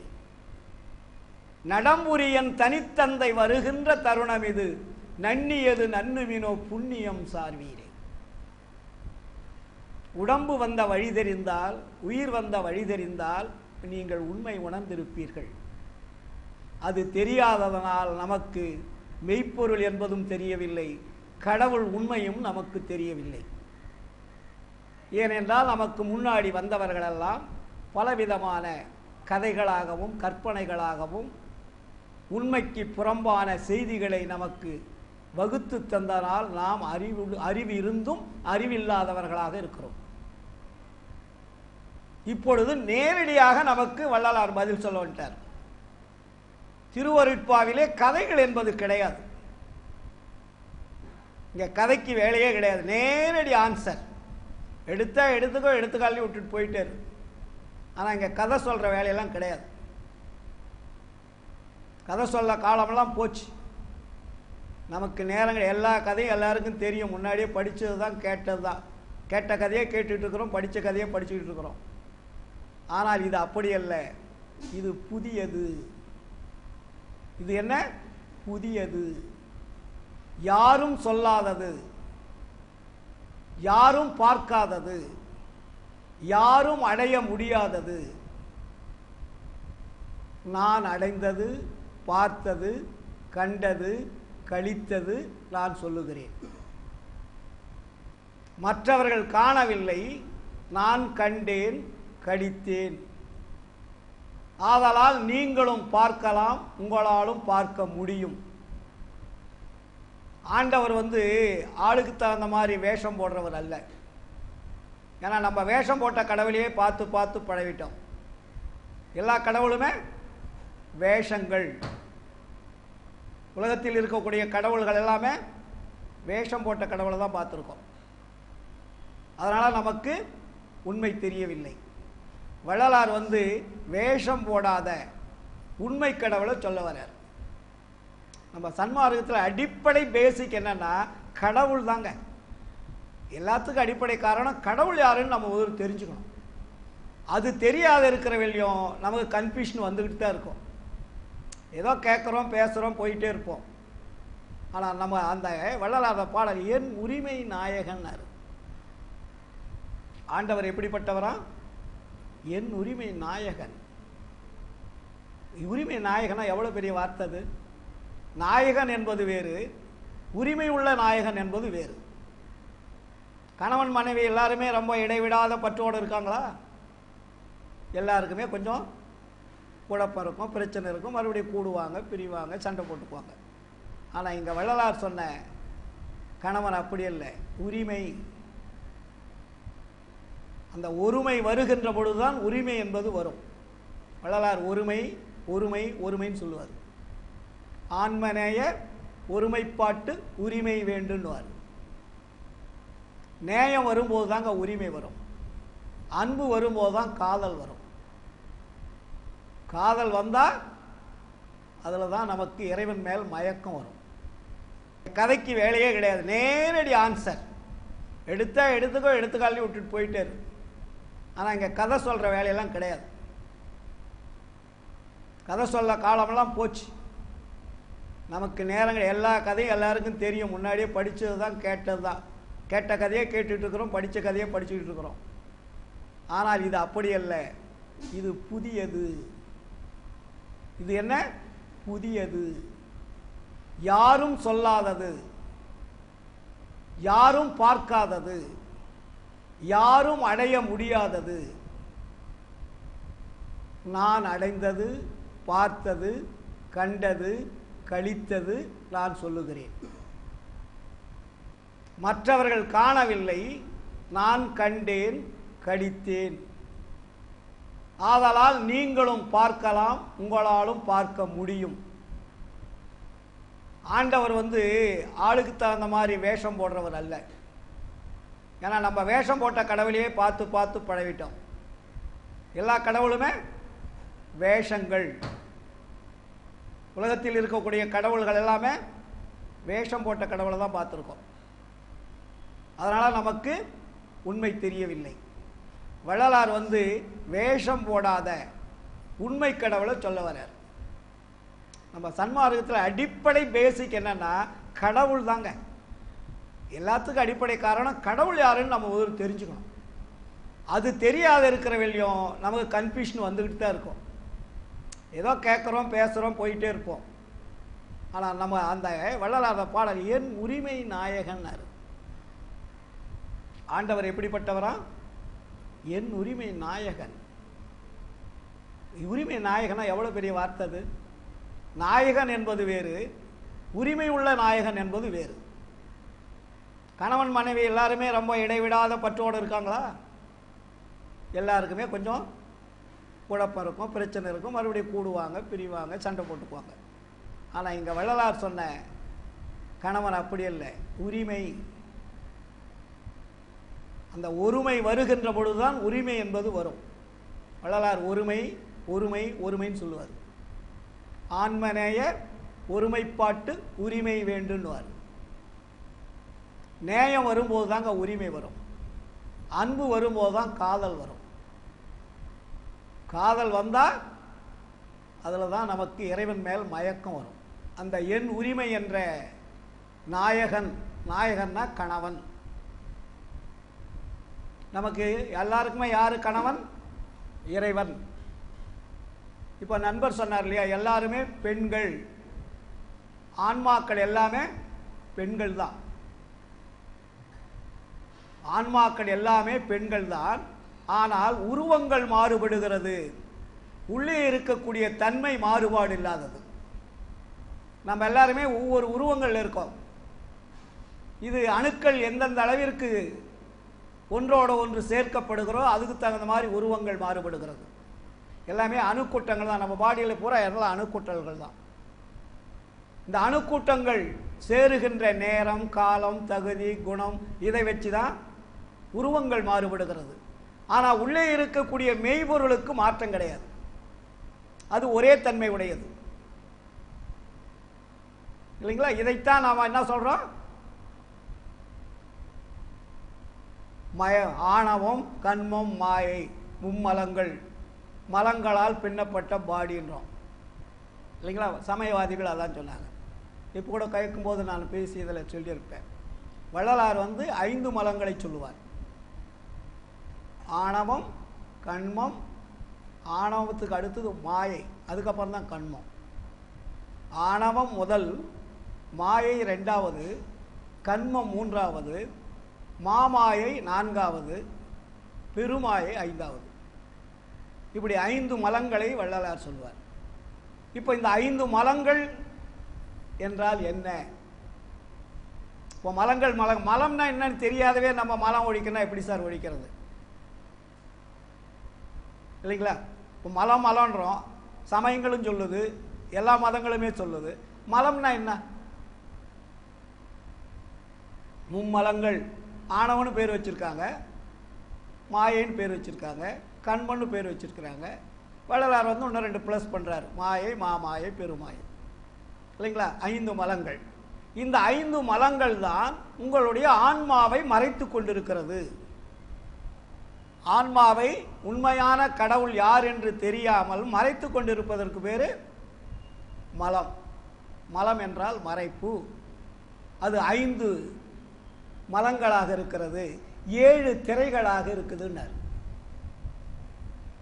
நடம்புரியன் தனித்தந்தை வருகின்ற தருணம் இது, நன்னியது நன்னுமினோ புண்ணியம் சார்வீரே. உடம்பு வந்த வழி தெரிந்தால், உயிர் வந்த வழி தெரிந்தால் நீங்கள் உண்மை உணர்ந்திருப்பீர்கள். அது தெரியாததனால் நமக்கு மெய்ப்பொருள் என்பதும் தெரியவில்லை, கடவுள் உண்மையும் நமக்கு தெரியவில்லை. ஏனென்றால் நமக்கு முன்னாடி வந்தவர்களெல்லாம் பலவிதமான கதைகளாகவும் கற்பனைகளாகவும் உண்மைக்கு புறம்பான செய்திகளை நமக்கு வகுத்து தந்தனால் நாம் அறிவு இருந்தும் அறிவில்லாதவர்களாக இருக்கிறோம். இப்பொழுது நேரடியாக நமக்கு வள்ளலார் பதில் சொல்ல வந்துட்டார். திருவருட்பாவிலே கதைகள் என்பது கிடையாது. இங்க கதைக்கு வேலையே கிடையாது, நேரடி ஆன்சர். எடுத்துக்கோ, எடுத்துக்காலே விட்டுட்டு போயிட்டே இருக்கு. ஆனால் இங்கே கதை சொல்கிற வேலையெல்லாம் கிடையாது. கதை சொல்ல காலமெல்லாம் போச்சு. நமக்கு நேரங்கள், எல்லா கதையும் எல்லாருக்கும் தெரியும். முன்னாடியே படித்தது தான், கேட்டது தான். கேட்ட கதையே கேட்டுட்டு இருக்கிறோம், படித்த கதையே படிச்சுக்கிட்டு இருக்கிறோம். ஆனால் இது அப்படி அல்ல, இது புதியது. இது என்ன? புதியது, யாரும் சொல்லாதது, யாரும் பார்க்காதது, யாரும் அடைய முடியாதது. நான் அடைந்தது, பார்த்தது, கண்டது, கழித்தது நான் சொல்லுகிறேன். மற்றவர்கள் காணவில்லை, நான் கண்டேன், கழித்தேன். ஆதலால் நீங்களும் பார்க்கலாம், உங்களாலும் பார்க்க முடியும். ஆண்டவர் ஆளுக்கு தகுந்த மாதிரி வேஷம் போடுறவர் அல்ல. ஏன்னா நம்ம வேஷம் போட்ட கடவுளையே பார்த்து பார்த்து பழகிட்டோம். எல்லா கடவுளுமே வேஷங்கள். உலகத்தில் இருக்கக்கூடிய கடவுள்கள் எல்லாமே வேஷம் போட்ட கடவுளை தான் பார்த்துருக்கோம். அதனால் நமக்கு உண்மை தெரியவில்லை. வள்ளலார் வேஷம் போடாத உண்மை கடவுளை சொல்ல வர்றார். நம்ம சன்மார்க்கத்தில் அடிப்படை பேசிக் என்னன்னா கடவுள் தாங்க. எல்லாத்துக்கும் அடிப்படை காரணம் கடவுள் யாருன்னு நம்ம தெரிஞ்சுக்கணும். அது தெரியாத இருக்கிற வெளியும் நமக்கு கன்ஃபியூஷன் வந்துக்கிட்டு தான் இருக்கும். ஏதோ கேட்குறோம், பேசுகிறோம், போயிட்டே இருப்போம். ஆனால் நம்ம அந்த வள்ளலார் பாடல் என் உரிமை நாயகன்னாரு. ஆண்டவர் எப்படிப்பட்டவரா? என் உரிமை நாயகன். உரிமை நாயகனா எவ்வளோ பெரிய வார்த்தை அது. நாயகன் என்பது வேறு, உரிமை உள்ள நாயகன் என்பது வேறு. கணவன் மனைவி எல்லாருமே ரொம்ப இடைவிடாத பற்றோடு இருக்காங்களா? எல்லாருக்குமே கொஞ்சம் குழப்பம் இருக்கும், பிரச்சனை இருக்கும், மறுபடியும் கூடுவாங்க, பிரிவாங்க, சண்டை போட்டுக்குவாங்க. ஆனால் இங்கே வள்ளலார் சொன்ன கணவன் அப்படி இல்லை, உரிமை. அந்த ஒருமை வருகின்ற பொழுதுதான் உரிமை என்பது வரும். வள்ளலார் ஒருமை ஒருமை ஒருமைன்னு சொல்லுவார். ஆன்மநேயர் ஒருமைப்பாட்டு உரிமை வேண்டுன்னுவார். நேயம் வரும்போது தாங்க உரிமை வரும். அன்பு வரும்போது தான் காதல் வரும். காதல் வந்தால் அதில் தான் நமக்கு இறைவன் மேல் மயக்கம் வரும். கதைக்கு வேலையே கிடையாது, நேரடி ஆன்சர். எடுத்துக்கோ, எடுத்துக்காலே விட்டுட்டு போயிட்டே இருக்கு. ஆனால் இங்கே கதை சொல்கிற வேலையெல்லாம் கிடையாது. கதை சொல்ல காலமெல்லாம் போச்சு. நமக்கு நேரங்கள், எல்லா கதையும் எல்லாருக்கும் தெரியும். முன்னாடியே படித்தது தான், கேட்டது தான். கேட்ட கதையே கேட்டுட்டு இருக்கிறோம், படித்த கதையே படிச்சுக்கிட்டு இருக்கிறோம். ஆனால் இது அப்படி அல்ல, இது புதியது. இது என்ன? புதியது, யாரும் சொல்லாதது, யாரும் பார்க்காதது, யாரும் அடைய முடியாதது. நான் அடைந்தது, பார்த்தது, கண்டது, கழித்தது நான் சொல்லுகிறேன். மற்றவர்கள் காணவில்லை, நான் கண்டேன், கழித்தேன். ஆதலால் நீங்களும் பார்க்கலாம், உங்களாலும் பார்க்க முடியும். ஆண்டவர் ஆளுக்கு தகுந்த மாதிரி வேஷம் போடுறவர் அல்ல. ஏன்னா நம்ம வேஷம் போட்ட கடவுளையே பார்த்து பார்த்து பழகிட்டோம். எல்லா கடவுளுமே வேஷங்கள். உலகத்தில் இருக்கக்கூடிய கடவுள்கள் எல்லாமே வேஷம் போட்ட கடவுளை தான் பார்த்துருக்கோம். அதனால் நமக்கு உண்மை தெரியவில்லை. வள்ளலார் வேஷம் போடாத உண்மை கடவுளை சொல்ல வர்றார். நம்ம சன்மார்க்கத்தில் அடிப்படை பேசிக் என்னன்னா கடவுள் தாங்க. எல்லாத்துக்கும் அடிப்படை காரணம் கடவுள் யாருன்னு நம்ம தெரிஞ்சுக்கணும். அது தெரியாத இருக்கிற வெளியும் நமக்கு கன்ஃபியூஷன் வந்துக்கிட்டு தான் இருக்கும். ஏதோ கேட்குறோம், பேசுகிறோம், போயிட்டே இருப்போம். ஆனால் நம்ம அந்த வள்ளலார் பாடல் என் உரிமை நாயகன்னாரு. ஆண்டவர் எப்படிப்பட்டவரா? என் உரிமை நாயகன். உரிமை நாயகனா எவ்வளோ பெரிய வார்த்தை அது. நாயகன் என்பது வேறு, உரிமை உள்ள நாயகன் என்பது வேறு. கணவன் மனைவி எல்லாருமே ரொம்ப இடைவிடாத பற்றோடு இருக்காங்களா? எல்லாருக்குமே கொஞ்சம் குழப்பம் இருக்கும், பிரச்சனை இருக்கும், மறுபடியும் கூடுவாங்க, பிரிவாங்க, சண்டை போட்டுக்குவாங்க. ஆனால் இங்கே வள்ளலார் சொன்ன கணவன் அப்படி இல்லை, உரிமை. அந்த ஒருமை வருகின்ற பொழுதுதான் உரிமை என்பது வரும். வள்ளலார் ஒருமை ஒருமை ஒருமைன்னு சொல்லுவார். ஆன்மநேயர் ஒருமைப்பாட்டு உரிமை வேண்டுன்னுவார். நேயம் வரும்போது தாங்க உரிமை வரும். அன்பு வரும்போது தான் காதல் வரும். காதல் வந்தால் அதில் தான் நமக்கு இறைவன் மேல் மயக்கம் வரும். அந்த என் உரிமை என்ற நாயகன், நாயகன்னா கணவன். நமக்கு எல்லாருக்குமே யாரு கணவன்? இறைவன். இப்போ நண்பர் சொன்னார் இல்லையா, எல்லாருமே பெண்கள், ஆன்மாக்கள் எல்லாமே பெண்கள் தான். ஆன்மாக்கள் எல்லாமே பெண்கள் தான். ஆனால் உருவங்கள் மாறுபடுகிறது. உள்ளே இருக்கக்கூடிய தன்மை மாறுபாடு இல்லாதது. நம்ம எல்லாருமே ஒவ்வொரு உருவங்கள் இருக்கோம். இது அணுக்கள் எந்தெந்த அளவிற்கு ஒன்றோட ஒன்று சேர்க்கப்படுகிறோ அதுக்கு தகுந்த மாதிரி உருவங்கள் மாறுபடுகிறது. எல்லாமே அணுக்கூட்டங்கள் தான். நம்ம பாடியில் பூரா எல்லாம் அணுக்கூட்டல்கள் தான். இந்த அணுக்கூட்டங்கள் சேருகின்ற நேரம், காலம், தகுதி, குணம் இதை வச்சு தான் உருவங்கள் மாறுபடுகிறது. ஆனால் உள்ளே இருக்கக்கூடிய மெய்பொருளுக்கு மாற்றம் கிடையாது. அது ஒரே தன்மை உடையது இல்லைங்களா? இதைத்தான் நாம் என்ன சொல்கிறோம்? ஆணவம், கண்மம், மாயை, மும்மலங்கள், மலங்களால் பின்னப்பட்ட பாடின்றோம் இல்லைங்களா? சமயவாதிகள் அதான் சொன்னாங்க. இப்போ கூட கேட்கும்போது நான் பேசி இதில் சொல்லியிருப்பேன். வள்ளலார் 5 மலங்களை சொல்லுவார். ஆணவம், கண்மம், ஆணவத்துக்கு அடுத்தது மாயை, அதுக்கப்புறம் தான் கண்மம். ஆணவம் முதல், மாயை 2வது, கண்மம் 3வது, மாமாயை 4வது, பெருமாயை 5வது. இப்படி 5 மலங்களை வள்ளலார் சொல்வார். இப்போ இந்த 5 மலங்கள் என்றால் என்ன? இப்போ மலங்கள் மலம்னா என்னன்னு தெரியாதவே நம்ம மலம் ஒழிக்கணும் எப்படி சார் ஒழிக்கிறது இல்லைங்களா? இப்போ மலம்ன்றோம், சமயங்களும் சொல்லுது, எல்லா மதங்களுமே சொல்லுது. மலம்னா என்ன? மும்மலங்கள். ஆணவன்னு பேர் வச்சிருக்காங்க, மாயைன்னு பேர் வச்சிருக்காங்க, கண்மண்ணு பேர் வச்சிருக்கிறாங்க. வள்ளலார் இன்னும் 2 ப்ளஸ் பண்ணுறாரு, மாயை, மாமாயை, பெருமாயை இல்லைங்களா? 5 மலங்கள். இந்த 5 மலங்கள் தான் உங்களுடைய ஆன்மாவை மறைத்து கொண்டிருக்கிறது. ஆன்மாவை உண்மையான கடவுள் யார் என்று தெரியாமல் மறைத்து கொண்டிருப்பதற்கு பேரு மலம். மலம் என்றால் மறைப்பு. அது 5 மலங்களாக இருக்கிறது, 7 திரைகளாக இருக்குதுன்னார்.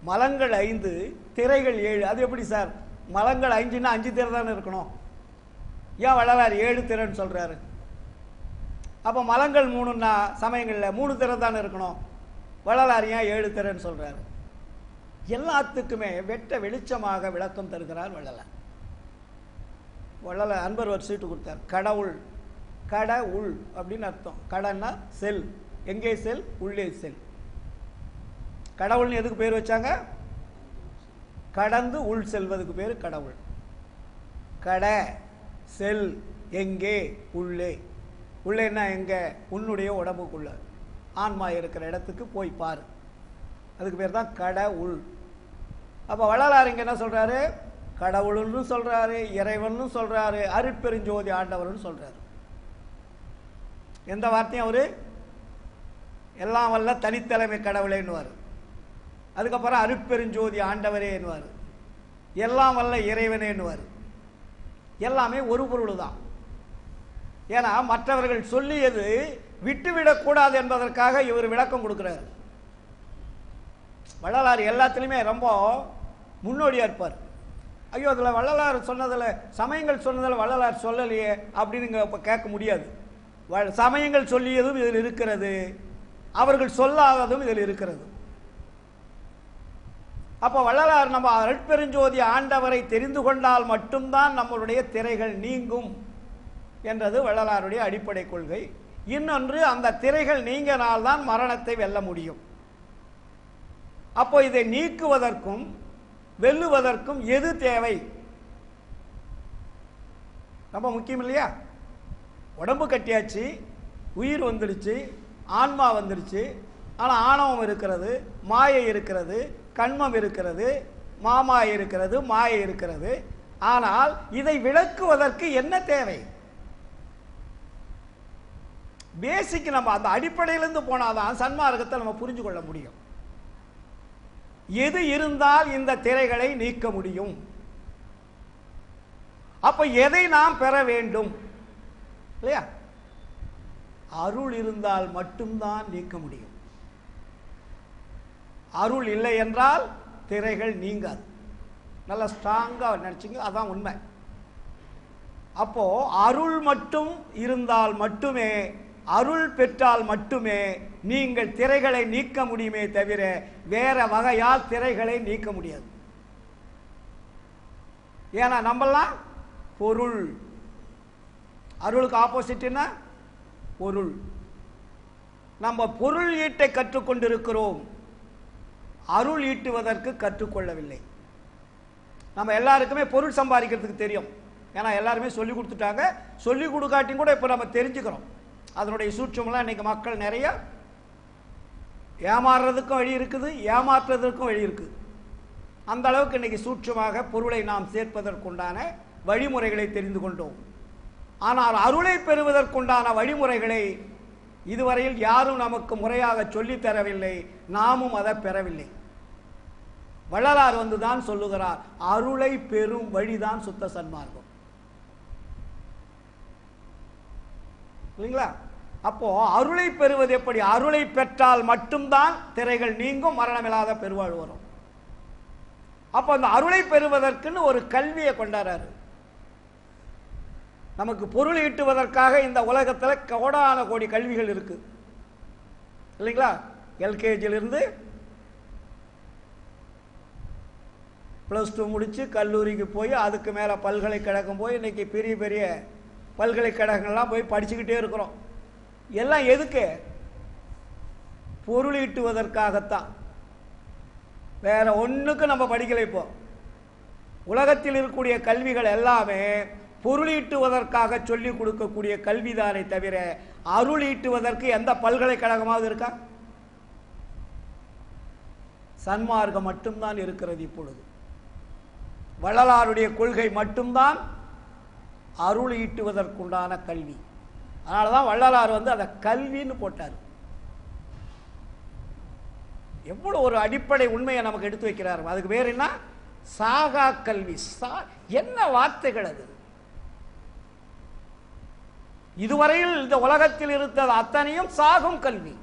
மலங்கள் 5, திரைகள் 7. அது எப்படி சார்? மலங்கள் 5ன்னா 5 திரை தானே இருக்கணும். ஏன் வள்ளலார் 7 திரைன்னு சொல்றாரு? அப்போ மலங்கள் 3ன்னா சமயங்களில் 3 திரை தானே இருக்கணும். வள்ளலார் ஏன் 7 திரைன்னு சொல்றாரு? எல்லாத்துக்குமே வெட்ட வெளிச்சமாக விளக்கம் தருகிறார் வள்ளலார். வள்ளலார் அன்பர் ஒரு சீட்டு கொடுத்தார். கடவுள், கட உள் அப்படின்னு அர்த்தம். கடன்னா செல், எங்கே செல், உள்ளே செல். கடவுள்னு எதுக்கு பேர் வச்சாங்க? கடந்து உள் செல்வதுக்கு பேர் கடவுள். கட செல், எங்கே, உள்ளே. உள்ளேன்னா எங்க? உன்னுடைய உடம்புக்குள்ள, ஆன்மா இருக்கிற இடத்துக்கு போய் பாரு, அதுக்கு பேர் தான் கட உள். அப்போ வள்ளலார் இங்க என்ன சொல்றாரு? கடவுள்னு சொல்றாரு, இறைவன் சொல்றாரு, அருட்பெருஞ்சோதி ஆண்டவர்னு சொல்றாரு. எந்த வார்த்தையும் அவரு எல்லாம் வல்ல தனித்தலைமை கடவுளேன்னுவார். அதுக்கப்புறம் அருட்பெருஞ்சோதி ஆண்டவரே என்னுவார், எல்லாம் வல்ல இறைவனேன்னுவார். எல்லாமே ஒரு பொருள் தான். ஏன்னா மற்றவர்கள் சொல்லியது விட்டுவிடக்கூடாது என்பதற்காக இவர் விளக்கம் கொடுக்கிறார். வள்ளலார் எல்லாத்திலுமே ரொம்ப முன்னோடியா இருப்பார். ஐயோ அதில் வள்ளலார் சொன்னதில், சமயங்கள் சொன்னதில் வள்ளலார் சொல்லலையே அப்படின்னு இப்போ கேட்க முடியாது. சமயங்கள் சொல்லியதும் இதில் இருக்கிறது, அவர்கள் சொல்லாததும் இதில் இருக்கிறது. அப்போ வள்ளலார் நம்ம அருட்பெருஞ்சோதி ஆண்டவரை தெரிந்து கொண்டால் மட்டும்தான் நம்மளுடைய திரைகள் நீங்கும் என்றது வள்ளலாருடைய அடிப்படை கொள்கை. இன்னொன்று, அந்த திரைகள் நீங்கினால்தான் மரணத்தை வெல்ல முடியும். அப்போ இதை நீக்குவதற்கும் வெல்லுவதற்கும் எது தேவை? ரொம்ப முக்கியம் இல்லையா? உடம்பு கட்டியாச்சு, உயிர் வந்துடுச்சு, ஆன்மா வந்துடுச்சு. ஆனால் ஆணவம் இருக்கிறது, மாயை இருக்கிறது, கண்மம் இருக்கிறது, மாமாய் இருக்கிறது, மாயை இருக்கிறது. ஆனால் இதை விளக்குவதற்கு என்ன தேவை? பேசிக் நம்ம அந்த அடிப்படையிலிருந்து போனாதான் சன்மார்க்கத்தை நம்ம புரிஞ்சு கொள்ள முடியும். எது இருந்தால் இந்த திரைகளை நீக்க முடியும்? அப்ப எதை நாம் பெற வேண்டும் இல்லையா? அருள் இருந்தால் மட்டும்தான் நீக்க முடியும். அருள் இல்லை என்றால் திரைகள் நீங்காது. நல்லா ஸ்ட்ராங்கா நினைச்சிங்க, அதான் உண்மை. அப்போ அருள் மட்டும் இருந்தால் மட்டுமே, அருள் பெற்றால் மட்டுமே நீங்கள் திரைகளை நீக்க முடியுமே தவிர வேற வகையால் திரைகளை நீக்க முடியாது. ஏன்னா நம்மெல்லாம் பொருள், அருளுக்கு ஆப்போசிட் என்ன? பொருள். நம்ம பொருள் ஈட்டை கற்றுக்கொண்டிருக்கிறோம், அருள் ஈட்டுவதற்கு கற்றுக்கொள்ளவில்லை. நம்ம எல்லாருக்குமே பொருள் சம்பாதிக்கிறதுக்கு தெரியும், ஏன்னா எல்லாருமே சொல்லி கொடுத்துட்டாங்க. சொல்லி கொடுக்காட்டியும் கூட இப்போ நம்ம தெரிஞ்சுக்கிறோம் அதனுடைய சூட்சமெல்லாம். இன்னைக்கு மக்கள் நிறைய ஏமாறுறதுக்கும் வழி இருக்குது, ஏமாற்றுறதுக்கும் வழி இருக்குது. அந்த அளவுக்கு இன்னைக்கு சூட்சமாக பொருளை நாம் சேர்ப்பதற்குண்டான வழிமுறைகளை தெரிந்து கொண்டோம். ஆனால் அருளை பெறுவதற்குண்டான வழிமுறைகளை இதுவரையில் யாரும் நமக்கு முறையாக சொல்லித் தரவில்லை, நாமும் அதை பெறவில்லை. வள்ளலார் வந்துதான் சொல்லுகிறார், அருளை பெறும் வழிதான் சுத்த சன்மார்க்கம். இல்லைங்களா? அப்போ அருளை பெறுவது எப்படி? அருளை பெற்றால் மட்டும்தான் திரைகள் நீங்கும், மரணமில்லாத பெருவாழ் வரும். அப்போ அந்த அருளை பெறுவதற்குன்னு ஒரு கல்வியை கொண்டாடுறாரு. நமக்கு பொருள் ஈட்டுவதற்காக இந்த உலகத்தில் கோடான கோடி கல்விகள் இருக்கு இல்லைங்களா? எல்கேஜிலிருந்து +2 முடிச்சு கல்லூரிக்கு போய் அதுக்கு மேலே பல்கலைக்கழகம் போய் இன்னைக்கு பெரிய பெரிய பல்கலைக்கழகங்கள்லாம் போய் படிச்சுக்கிட்டே இருக்கிறோம். எல்லாம் எதுக்கு? பொருள் ஈட்டுவதற்காகத்தான். வேற ஒன்றுக்கு நம்ம படிக்கலை. இப்போ உலகத்தில் இருக்கக்கூடிய கல்விகள் எல்லாமே பொருள் ஈட்டுவதற்காக சொல்லிக் கொடுக்கக்கூடிய கல்விதானே தவிர அருள் ஈட்டுவதற்கு எந்த பல்கலைக்கழகமாவது இருக்கா? சன்மார்க்கம் மட்டும்தான் இருக்கிறது. இப்பொழுது வள்ளலாருடைய கொள்கை மட்டும்தான் அருள் ஈட்டுவதற்குண்டான கல்வி. அதனாலதான் வள்ளலார் அதை கல்வின்னு போட்டார். எவ்வளவு ஒரு அடிப்படை உண்மையை நமக்கு எடுத்து வைக்கிறார். அதுக்கு பேர் என்ன? சாகா கல்வி. என்ன வார்த்தைகள் அது! இதுவரையில் இந்த உலகத்தில் இருந்தது அத்தனையும் சாகும் கல்வி.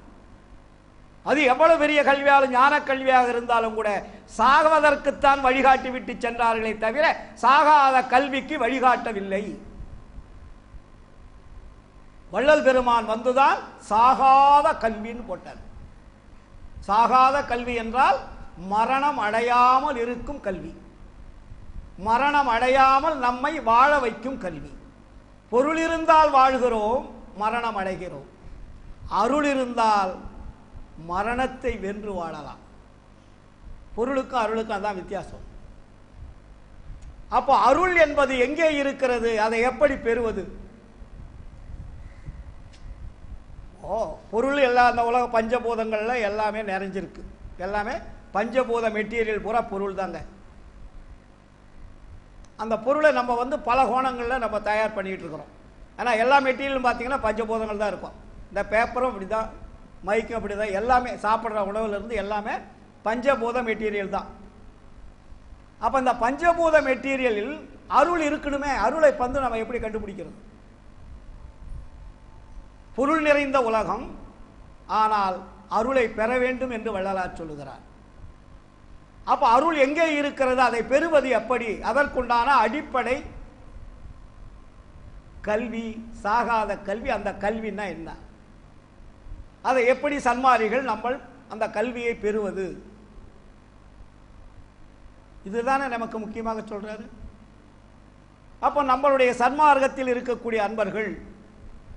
அது எவ்வளவு பெரிய கல்வியாலும் ஞான கல்வியாக இருந்தாலும் கூட சாகுவதற்குத்தான் வழிகாட்டி விட்டு சென்றார்களே தவிர சாகாத கல்விக்கு வழிகாட்டவில்லை. வள்ளல் பெருமான் வந்துதான் சாகாத கல்வின்னு போட்டார். சாகாத கல்வி என்றால் மரணம் அடையாமல் இருக்கும் கல்வி, மரணம் அடையாமல் நம்மை வாழ வைக்கும் கல்வி. பொருள் இருந்தால் வாழ்கிறோம், மரணம் அடைகிறோம். அருள் இருந்தால் மரணத்தை வென்று வாழலாம். பொருளுக்கும் அருளுக்கும் அதான் வித்தியாசம். அப்போ அருள் என்பது எங்கே இருக்கிறது, அதை எப்படி பெறுவது? பொருள் எல்லாம் அந்த உலக பஞ்சபூதங்கள்ல எல்லாமே நிறைஞ்சிருக்கு. எல்லாமே பஞ்சபூத மெட்டீரியல் பூரா பொருள் தாங்க. அந்த பொருளை நம்ம பல கோணங்களில் நம்ம தயார் பண்ணிட்டு இருக்கிறோம். ஆனால் எல்லா மெட்டீரியலும் பார்த்தீங்கன்னா பஞ்சபூதங்கள் தான் இருக்கும். இந்த பேப்பரும் அப்படி தான், மைக்கும் அப்படி தான், எல்லாமே சாப்பிட்ற உணவுலேருந்து எல்லாமே பஞ்சபூத மெட்டீரியல் தான். அப்போ இந்த பஞ்சபூத மெட்டீரியலில் அருள் இருக்கணுமே. அருளை நம்ம எப்படி கண்டுபிடிக்கிறது? பொருள் நிறைந்த உலகம், ஆனால் அருளை பெற வேண்டும் என்று வள்ளலார் சொல்லுகிறார். அப்ப அருள் எங்கே இருக்கிறது, அதை பெறுவது எப்படி? அதற்குண்டான அடிப்படை கல்வி, சாகாத கல்வி. அந்த கல்வின்னா என்ன, அதை எப்படி சன்மாரிகள் நம்ம அந்த கல்வியை பெறுவது, இதுதானே நமக்கு முக்கியமாக சொல்றாரு. அப்போ நம்மளுடைய சன்மார்க்கத்தில் இருக்கக்கூடிய அன்பர்கள்,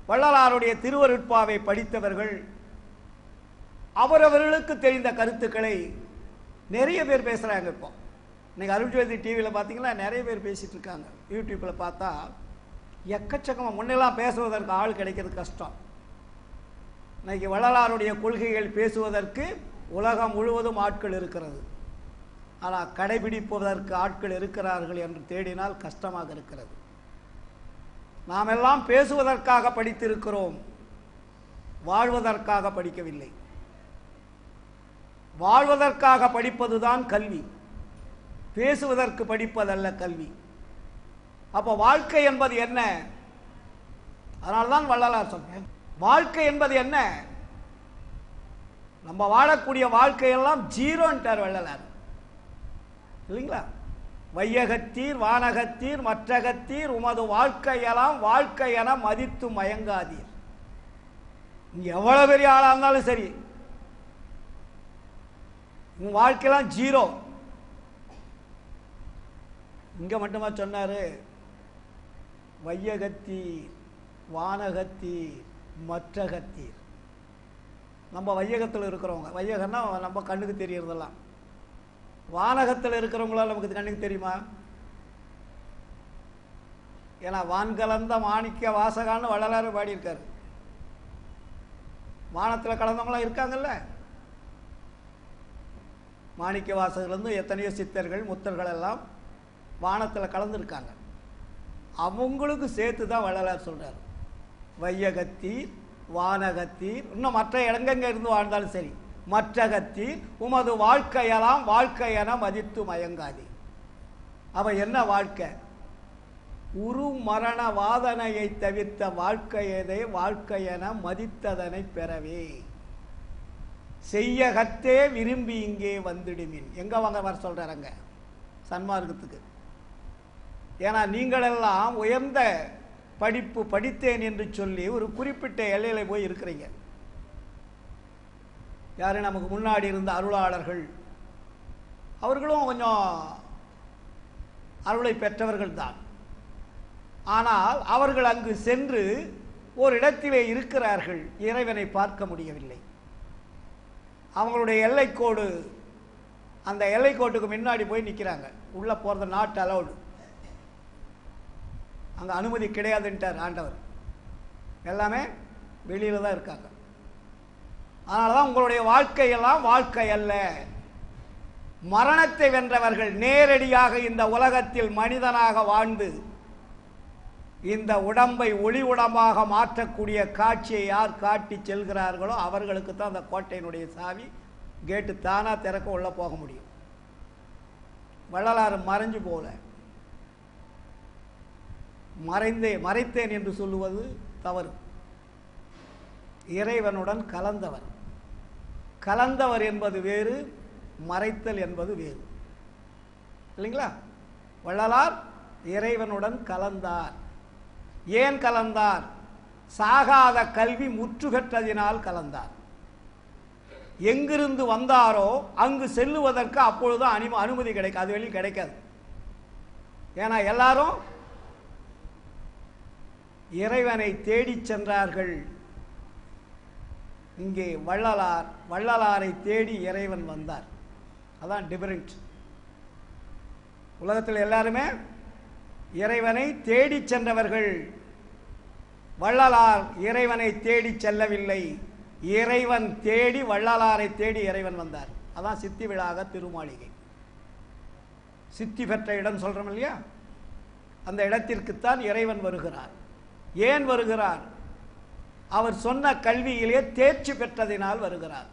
வள்ளலாருடைய திருவருட்பாவை படித்தவர்கள், அவரவர்களுக்கு தெரிந்த கருத்துக்களை நிறைய பேர் பேசுகிறாங்க. இப்போ இன்னைக்கு அருள்ஜோதி டிவியில் பார்த்தீங்கன்னா நிறைய பேர் பேசிகிட்டு இருக்காங்க. யூடியூப்பில் பார்த்தா எக்கச்சக்கமாக. முன்னெல்லாம் பேசுவதற்கு ஆள் கிடைக்கிறது கஷ்டம். இன்னைக்கு வள்ளலாருடைய கொள்கைகள் பேசுவதற்கு உலகம் முழுவதும் ஆட்கள் இருக்கிறது. ஆனால் கடைபிடிப்பதற்கு ஆட்கள் இருக்கிறார்கள் என்று தேடினால் கஷ்டமாக இருக்கிறது. நாம் எல்லாம் பேசுவதற்காக படித்திருக்கிறோம், வாழ்வதற்காக படிக்கவில்லை. வாழ்வதற்காக படிப்பதுதான் கல்வி, பேசுவதற்கு படிப்பதல்ல கல்வி. அப்போ வாழ்க்கை என்பது என்ன? அதனால்தான் வள்ளலார் சொன்னேன், வாழ்க்கை என்பது என்ன? நம்ம வாழக்கூடிய வாழ்க்கையெல்லாம் ஜீரோன்ட்டார் வள்ளலார், இல்லைங்களா? வையகத்தீர் வானகத்தீர் மற்றகத்தீர் உமது வாழ்க்கையெல்லாம் வாழ்க்கை என மதித்து மயங்காதீர். எவ்வளவு பெரிய ஆளா இருந்தாலும் சரி, உன் வாழ்க்கையெல்லாம் ஜீரோ. இங்க மட்டுமா சொன்னாரு? வையகத்தீர் வானகத்தீர் மற்றகத்தீர். நம்ம வையகத்தில் இருக்கிறவங்க, வையகன்னா நம்ம கண்ணுக்கு தெரியறதெல்லாம். வானகத்தில் இருக்கிறவங்களால நமக்கு கண்ணுக்கு தெரியுமா? ஏன்னா வான்கலந்த மாணிக்க வாசகான்னு வள்ளலார் பாடியிருக்காரு. வானத்தில் கலந்தவங்களாம் இருக்காங்கல்ல. மாணிக்க வாசகர்லேருந்து எத்தனையோ சித்தர்கள் முத்தர்கள் எல்லாம் வானத்தில் கலந்துருக்காங்க. அவங்களுக்கு சேர்த்து தான் வள்ளலார் சொல்றார், வையகத்தீர் வானகத்தீர், இன்னும் மற்ற இடங்கெங்க இருந்து வாழ்ந்தாலும் சரி, மற்றகத்தீர் உமது வாழ்க்கையெல்லாம் வாழ்க்கை என மதித்து மயங்காதே. அவ என்ன வாழ்க்கை? உரு மரண வாதனையை தவிர்த்த வாழ்க்கையதே வாழ்க்கை என மதித்ததனை பெறவே செய்யகத்தே விரும்பி இங்கே வந்துடுமின். எங்க வாங்க வர சொல்றாங்க சன்மார்க்கத்துக்கு. ஏன்னா நீங்களெல்லாம் உயர்ந்த படிப்பு படித்தேன் என்று சொல்லி ஒரு குறிப்பிட்ட எல்லையில போய் இருக்கிறீங்க. யாரு? நமக்கு முன்னாடி இருந்த அருளாளர்கள், அவர்களும் கொஞ்சம் அருளை பெற்றவர்கள் தான். ஆனால் அவர்கள் அங்கு சென்று ஒரு இடத்திலே இருக்கிறார்கள், இறைவனை பார்க்க முடியவில்லை. அவங்களுடைய எல்லைக்கோடு, அந்த எல்லைக்கோட்டுக்கு முன்னாடி போய் நிற்கிறாங்க. உள்ள போறது நாட் அலௌடு, அங்கே அனுமதி கிடையாதுன்ட்டார் ஆண்டவர். எல்லாமே வெளியில தான் இருக்காங்க. அதனால தான் உங்களுடைய வாழ்க்கையெல்லாம் வாழ்க்கை அல்ல. மரணத்தை வென்றவர்கள் நேரடியாக இந்த உலகத்தில் மனிதனாக வாழ்ந்து இந்த உடம்பை ஒளி உடம்பாக மாற்றக்கூடிய காட்சியை யார் காட்டி செல்கிறார்களோ அவர்களுக்கு தான் அந்த கோட்டையினுடைய சாவி, கேட்டு தானா திறக்க உள்ள போக முடியும். வள்ளலார் மறைஞ்சு போல, மறைத்தேன் என்று சொல்லுவது தவறு. இறைவனுடன் கலந்தவர். கலந்தவர் என்பது வேறு, மறைத்தல் என்பது வேறு, இல்லைங்களா? வள்ளலார் இறைவனுடன் கலந்தார். ஏன் கலந்தார்? சாகாத கல்வி முற்று பெற்றதினால் கலந்தார். எங்கிருந்து வந்தாரோ அங்கு செல்லுவதற்கு அப்பொழுது அனுமதி கிடைக்கும். அது வெளியே கிடைக்காது. ஏன்னா எல்லாரும் இறைவனை தேடி சென்றார்கள். இங்கே வள்ளலாரை தேடி இறைவன் வந்தார். அதான் டிஃபரெண்ட். உலகத்தில் எல்லாருமே இறைவனை தேடி சென்றவர்கள். வள்ளலார் இறைவனை தேடி செல்லவில்லை. இறைவன் தேடி வள்ளலாரை தேடி இறைவன் வந்தார். அதான் சித்தி விழாக திருமாளிகை. சித்தி பெற்ற இடம் சொல்றோம் இல்லையா, அந்த இடத்திற்குத்தான் இறைவன் வருகிறார். ஏன் வருகிறார்? அவர் சொன்ன கல்வியிலே தேர்ச்சி பெற்றதினால் வருகிறார்.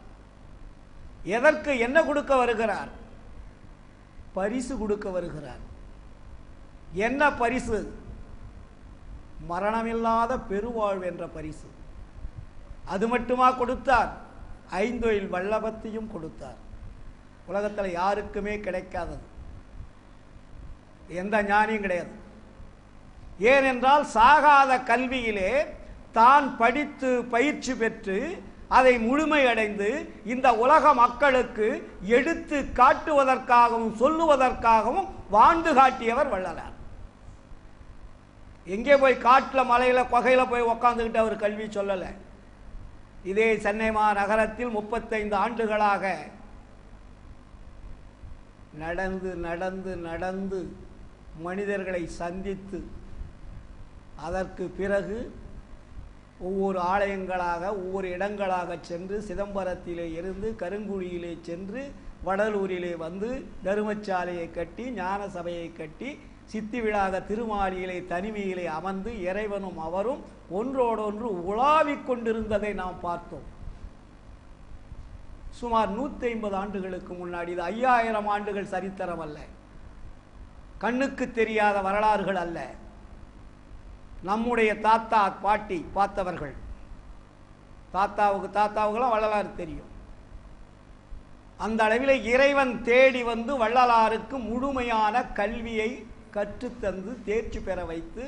எதற்கு என்ன கொடுக்க வருகிறார்? பரிசு கொடுக்க வருகிறார். என்ன பரிசு? மரணமில்லாத பெருவாழ்வு என்ற பரிசு. அது மட்டுமா கொடுத்தார்? ஐந்தொழில் வல்லபத்தையும் கொடுத்தார். உலகத்தில் யாருக்குமே கிடைக்காதது, எந்த ஞானியும் கிடையாது. ஏனென்றால் சாகாத கல்வியிலே தான் படித்து பயிற்சி பெற்று அதை முழுமையடைந்து இந்த உலக மக்களுக்கு எடுத்து காட்டுவதற்காகவும் சொல்லுவதற்காகவும் வாழ்ந்து காட்டியவர் வள்ளலார். எங்கே போய் காட்டில் மலையில குகையில போய் உக்காந்துக்கிட்டு அவர் கல்வி சொல்லலை. இதே சென்னை மாநகரத்தில் 35 ஆண்டுகளாக நடந்து நடந்து நடந்து மனிதர்களை சந்தித்து அதற்கு பிறகு ஒவ்வொரு ஆலயங்களாக ஒவ்வொரு இடங்களாக சென்று சிதம்பரத்திலே இருந்து கருங்குழியிலே சென்று வடலூரிலே வந்து தருமச்சாலையை கட்டி ஞான சபையை கட்டி சித்தி விழாக திருமாலியிலே தனிமையிலே அமர்ந்து இறைவனும் அவரும் ஒன்றோடொன்று உலாவிக் கொண்டிருந்ததை நாம் பார்த்தோம். சுமார் 150 ஆண்டுகளுக்கு முன்னாடி. இது 5000 ஆண்டுகள் சரித்திரம் அல்ல, கண்ணுக்கு தெரியாத வரலாறுகள் அல்ல. நம்முடைய தாத்தா பாட்டி பார்த்தவர்கள், தாத்தாவுக்கெல்லாம் வள்ளலாறு தெரியும். அந்த அளவில் இறைவன் தேடி வந்து வள்ளலாருக்கு முழுமையான கல்வியை கற்றுத்தந்து தேர்ச்சி பெற வைத்து.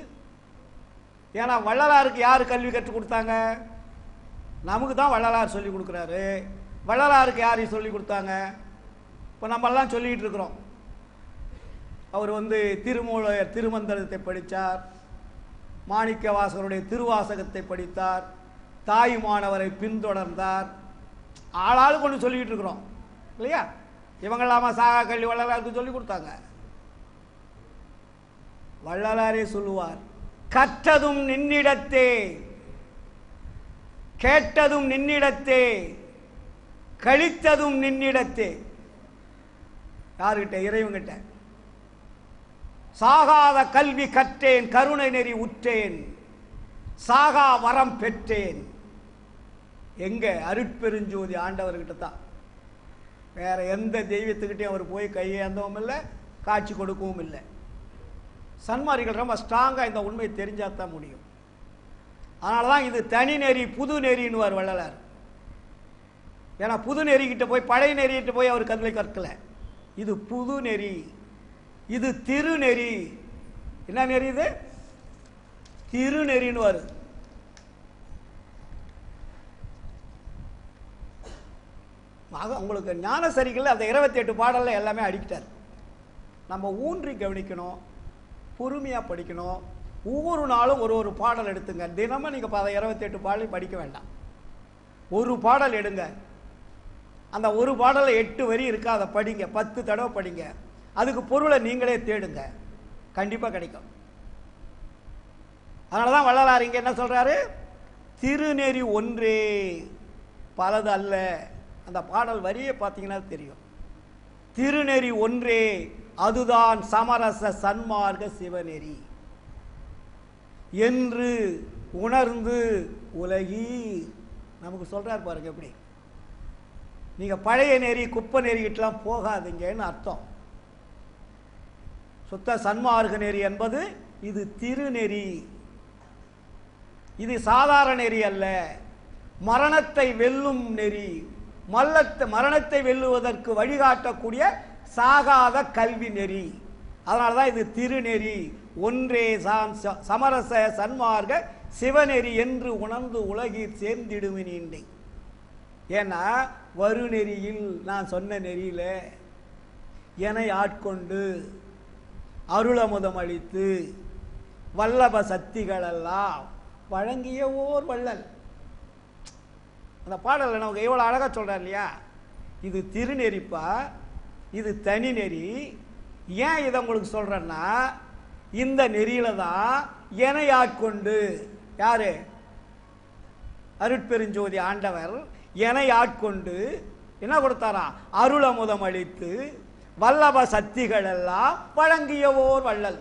ஏன்னா வள்ளலாருக்கு யார் கல்வி கற்றுக் கொடுத்தாங்க? நமக்கு தான் வள்ளலார் சொல்லி கொடுக்குறாரு. வள்ளலாருக்கு யார் சொல்லி கொடுத்தாங்க? இப்போ நம்மெல்லாம் சொல்லிக்கிட்டு இருக்கிறோம். அவர் திருமந்திரத்தை படித்தார், மாணிக்க வாசகருடைய திருவாசகத்தை படித்தார், தாயுமானவரை பின்தொடர்ந்தார். ஆளாளு கொண்டு சொல்லிக்கிட்டு இருக்கிறோம் இல்லையா? இவங்களாமா சாகா கல்வி வள்ளலாருக்கு சொல்லி கொடுத்தாங்க? வள்ளலாரே சொல்லுவார், கற்றதும் நின்னிடத்தே, கேட்டதும் நின்னிடத்தே, கழித்ததும் நின்னிடத்தே. யாருகிட்ட? இறைவன்கிட்ட. சாகாத கல்வி கற்றேன், கருணை நெறி உற்றேன், சாகா வரம் பெற்றேன். எங்க? அருட்பெருஞ்சோதி ஆண்டவர்கிட்ட தான். வேற எந்த தெய்வத்துக்கிட்டையும் அவர் போய் கையேந்தவும் இல்லை, காட்சி கொடுக்கவும் இல்லை. சன்மாரிகள் ரொம்ப ஸ்ட்ராங்காக இந்த உண்மையை தெரிஞ்சாதான் முடியும். அதனால தான் இது தனி நெறி புது நெறின்னு வள்ளலார். ஏன்னா புது நெறிக்கிட்ட போய் பழைய நெறிகிட்ட போய் அவர் கல்வி கற்கல. இது புது நெறி, இது திருநெறி. என்ன நெறி இது? திருநெறின்னு வருது. உங்களுக்கு ஞான சரிகள் அந்த 28 பாடல்ல எல்லாமே அடிக்கிட்டார். நம்ம ஊன்றி கவனிக்கணும், பொறுமையாக படிக்கணும். ஒவ்வொரு நாளும் ஒரு பாடல் எடுத்துங்க. தினமும் நீங்கள் 28 பாடலையும் படிக்க வேண்டாம். ஒரு பாடல் எடுங்க. அந்த ஒரு பாடலை 8 வரி இருக்கா, அதை படிங்க. 10 தடவை படிங்க. அதுக்கு பொருளை நீங்களே தேடுங்க, கண்டிப்பாக கிடைக்கும். அதனால தான் வள்ளலார் இங்கே என்ன சொல்றாரு? திருநெறி ஒன்றே, பலது அல்ல. அந்த பாடல் வரியை பார்த்தீங்கன்னா தெரியும். திருநெறி ஒன்றே, அதுதான் சமரச சன்மார்க்க சிவநெறி என்று உணர்ந்து உலகி நமக்கு சொல்றார் பாருங்க. எப்படி நீங்க பழைய நெறி குப்பை நெறிக்கிட்டலாம் போகாதீங்கன்னு அர்த்தம். சுத்த சன்மார்க்க நெறி என்பது இது திருநெறி. இது சாதாரண நெறி அல்ல, மரணத்தை வெல்லும் நெறி. மரணத்தை வெல்லுவதற்கு வழிகாட்டக்கூடிய சாகாத கல்வி நெறி. அதனால தான் இது திருநெறி ஒன்றே, சமரச சன்மார்க்க சிவநெறி என்று உணர்ந்து உலகில் சேர்ந்திடுமினீண்டை. ஏன்னா வரு நெறியில் நான் சொன்ன நெறியில என்னை ஆட்கொண்டு அருளமுதம் அளித்து வல்லப சக்திகளெல்லாம் வழங்கிய ஓர் வள்ளல். அந்த பாடலில் நமக்கு எவ்வளோ அழகாக சொல்கிறார் இல்லையா? இது திருநெறிப்பா, இது தனி நெறி. ஏன் இதை உங்களுக்கு சொல்கிறேன்னா, இந்த நெறியில தான் என்னை ஆட்கொண்டு யாரு? அருட்பெருஞ்சோதி ஆண்டவர் என்னை ஆட்கொண்டு என்ன கொடுத்தாரா? அருளமுதம் அளித்து வல்லப சக்திகள் எல்லாம் வழங்கிய ஓர் வள்ளல்.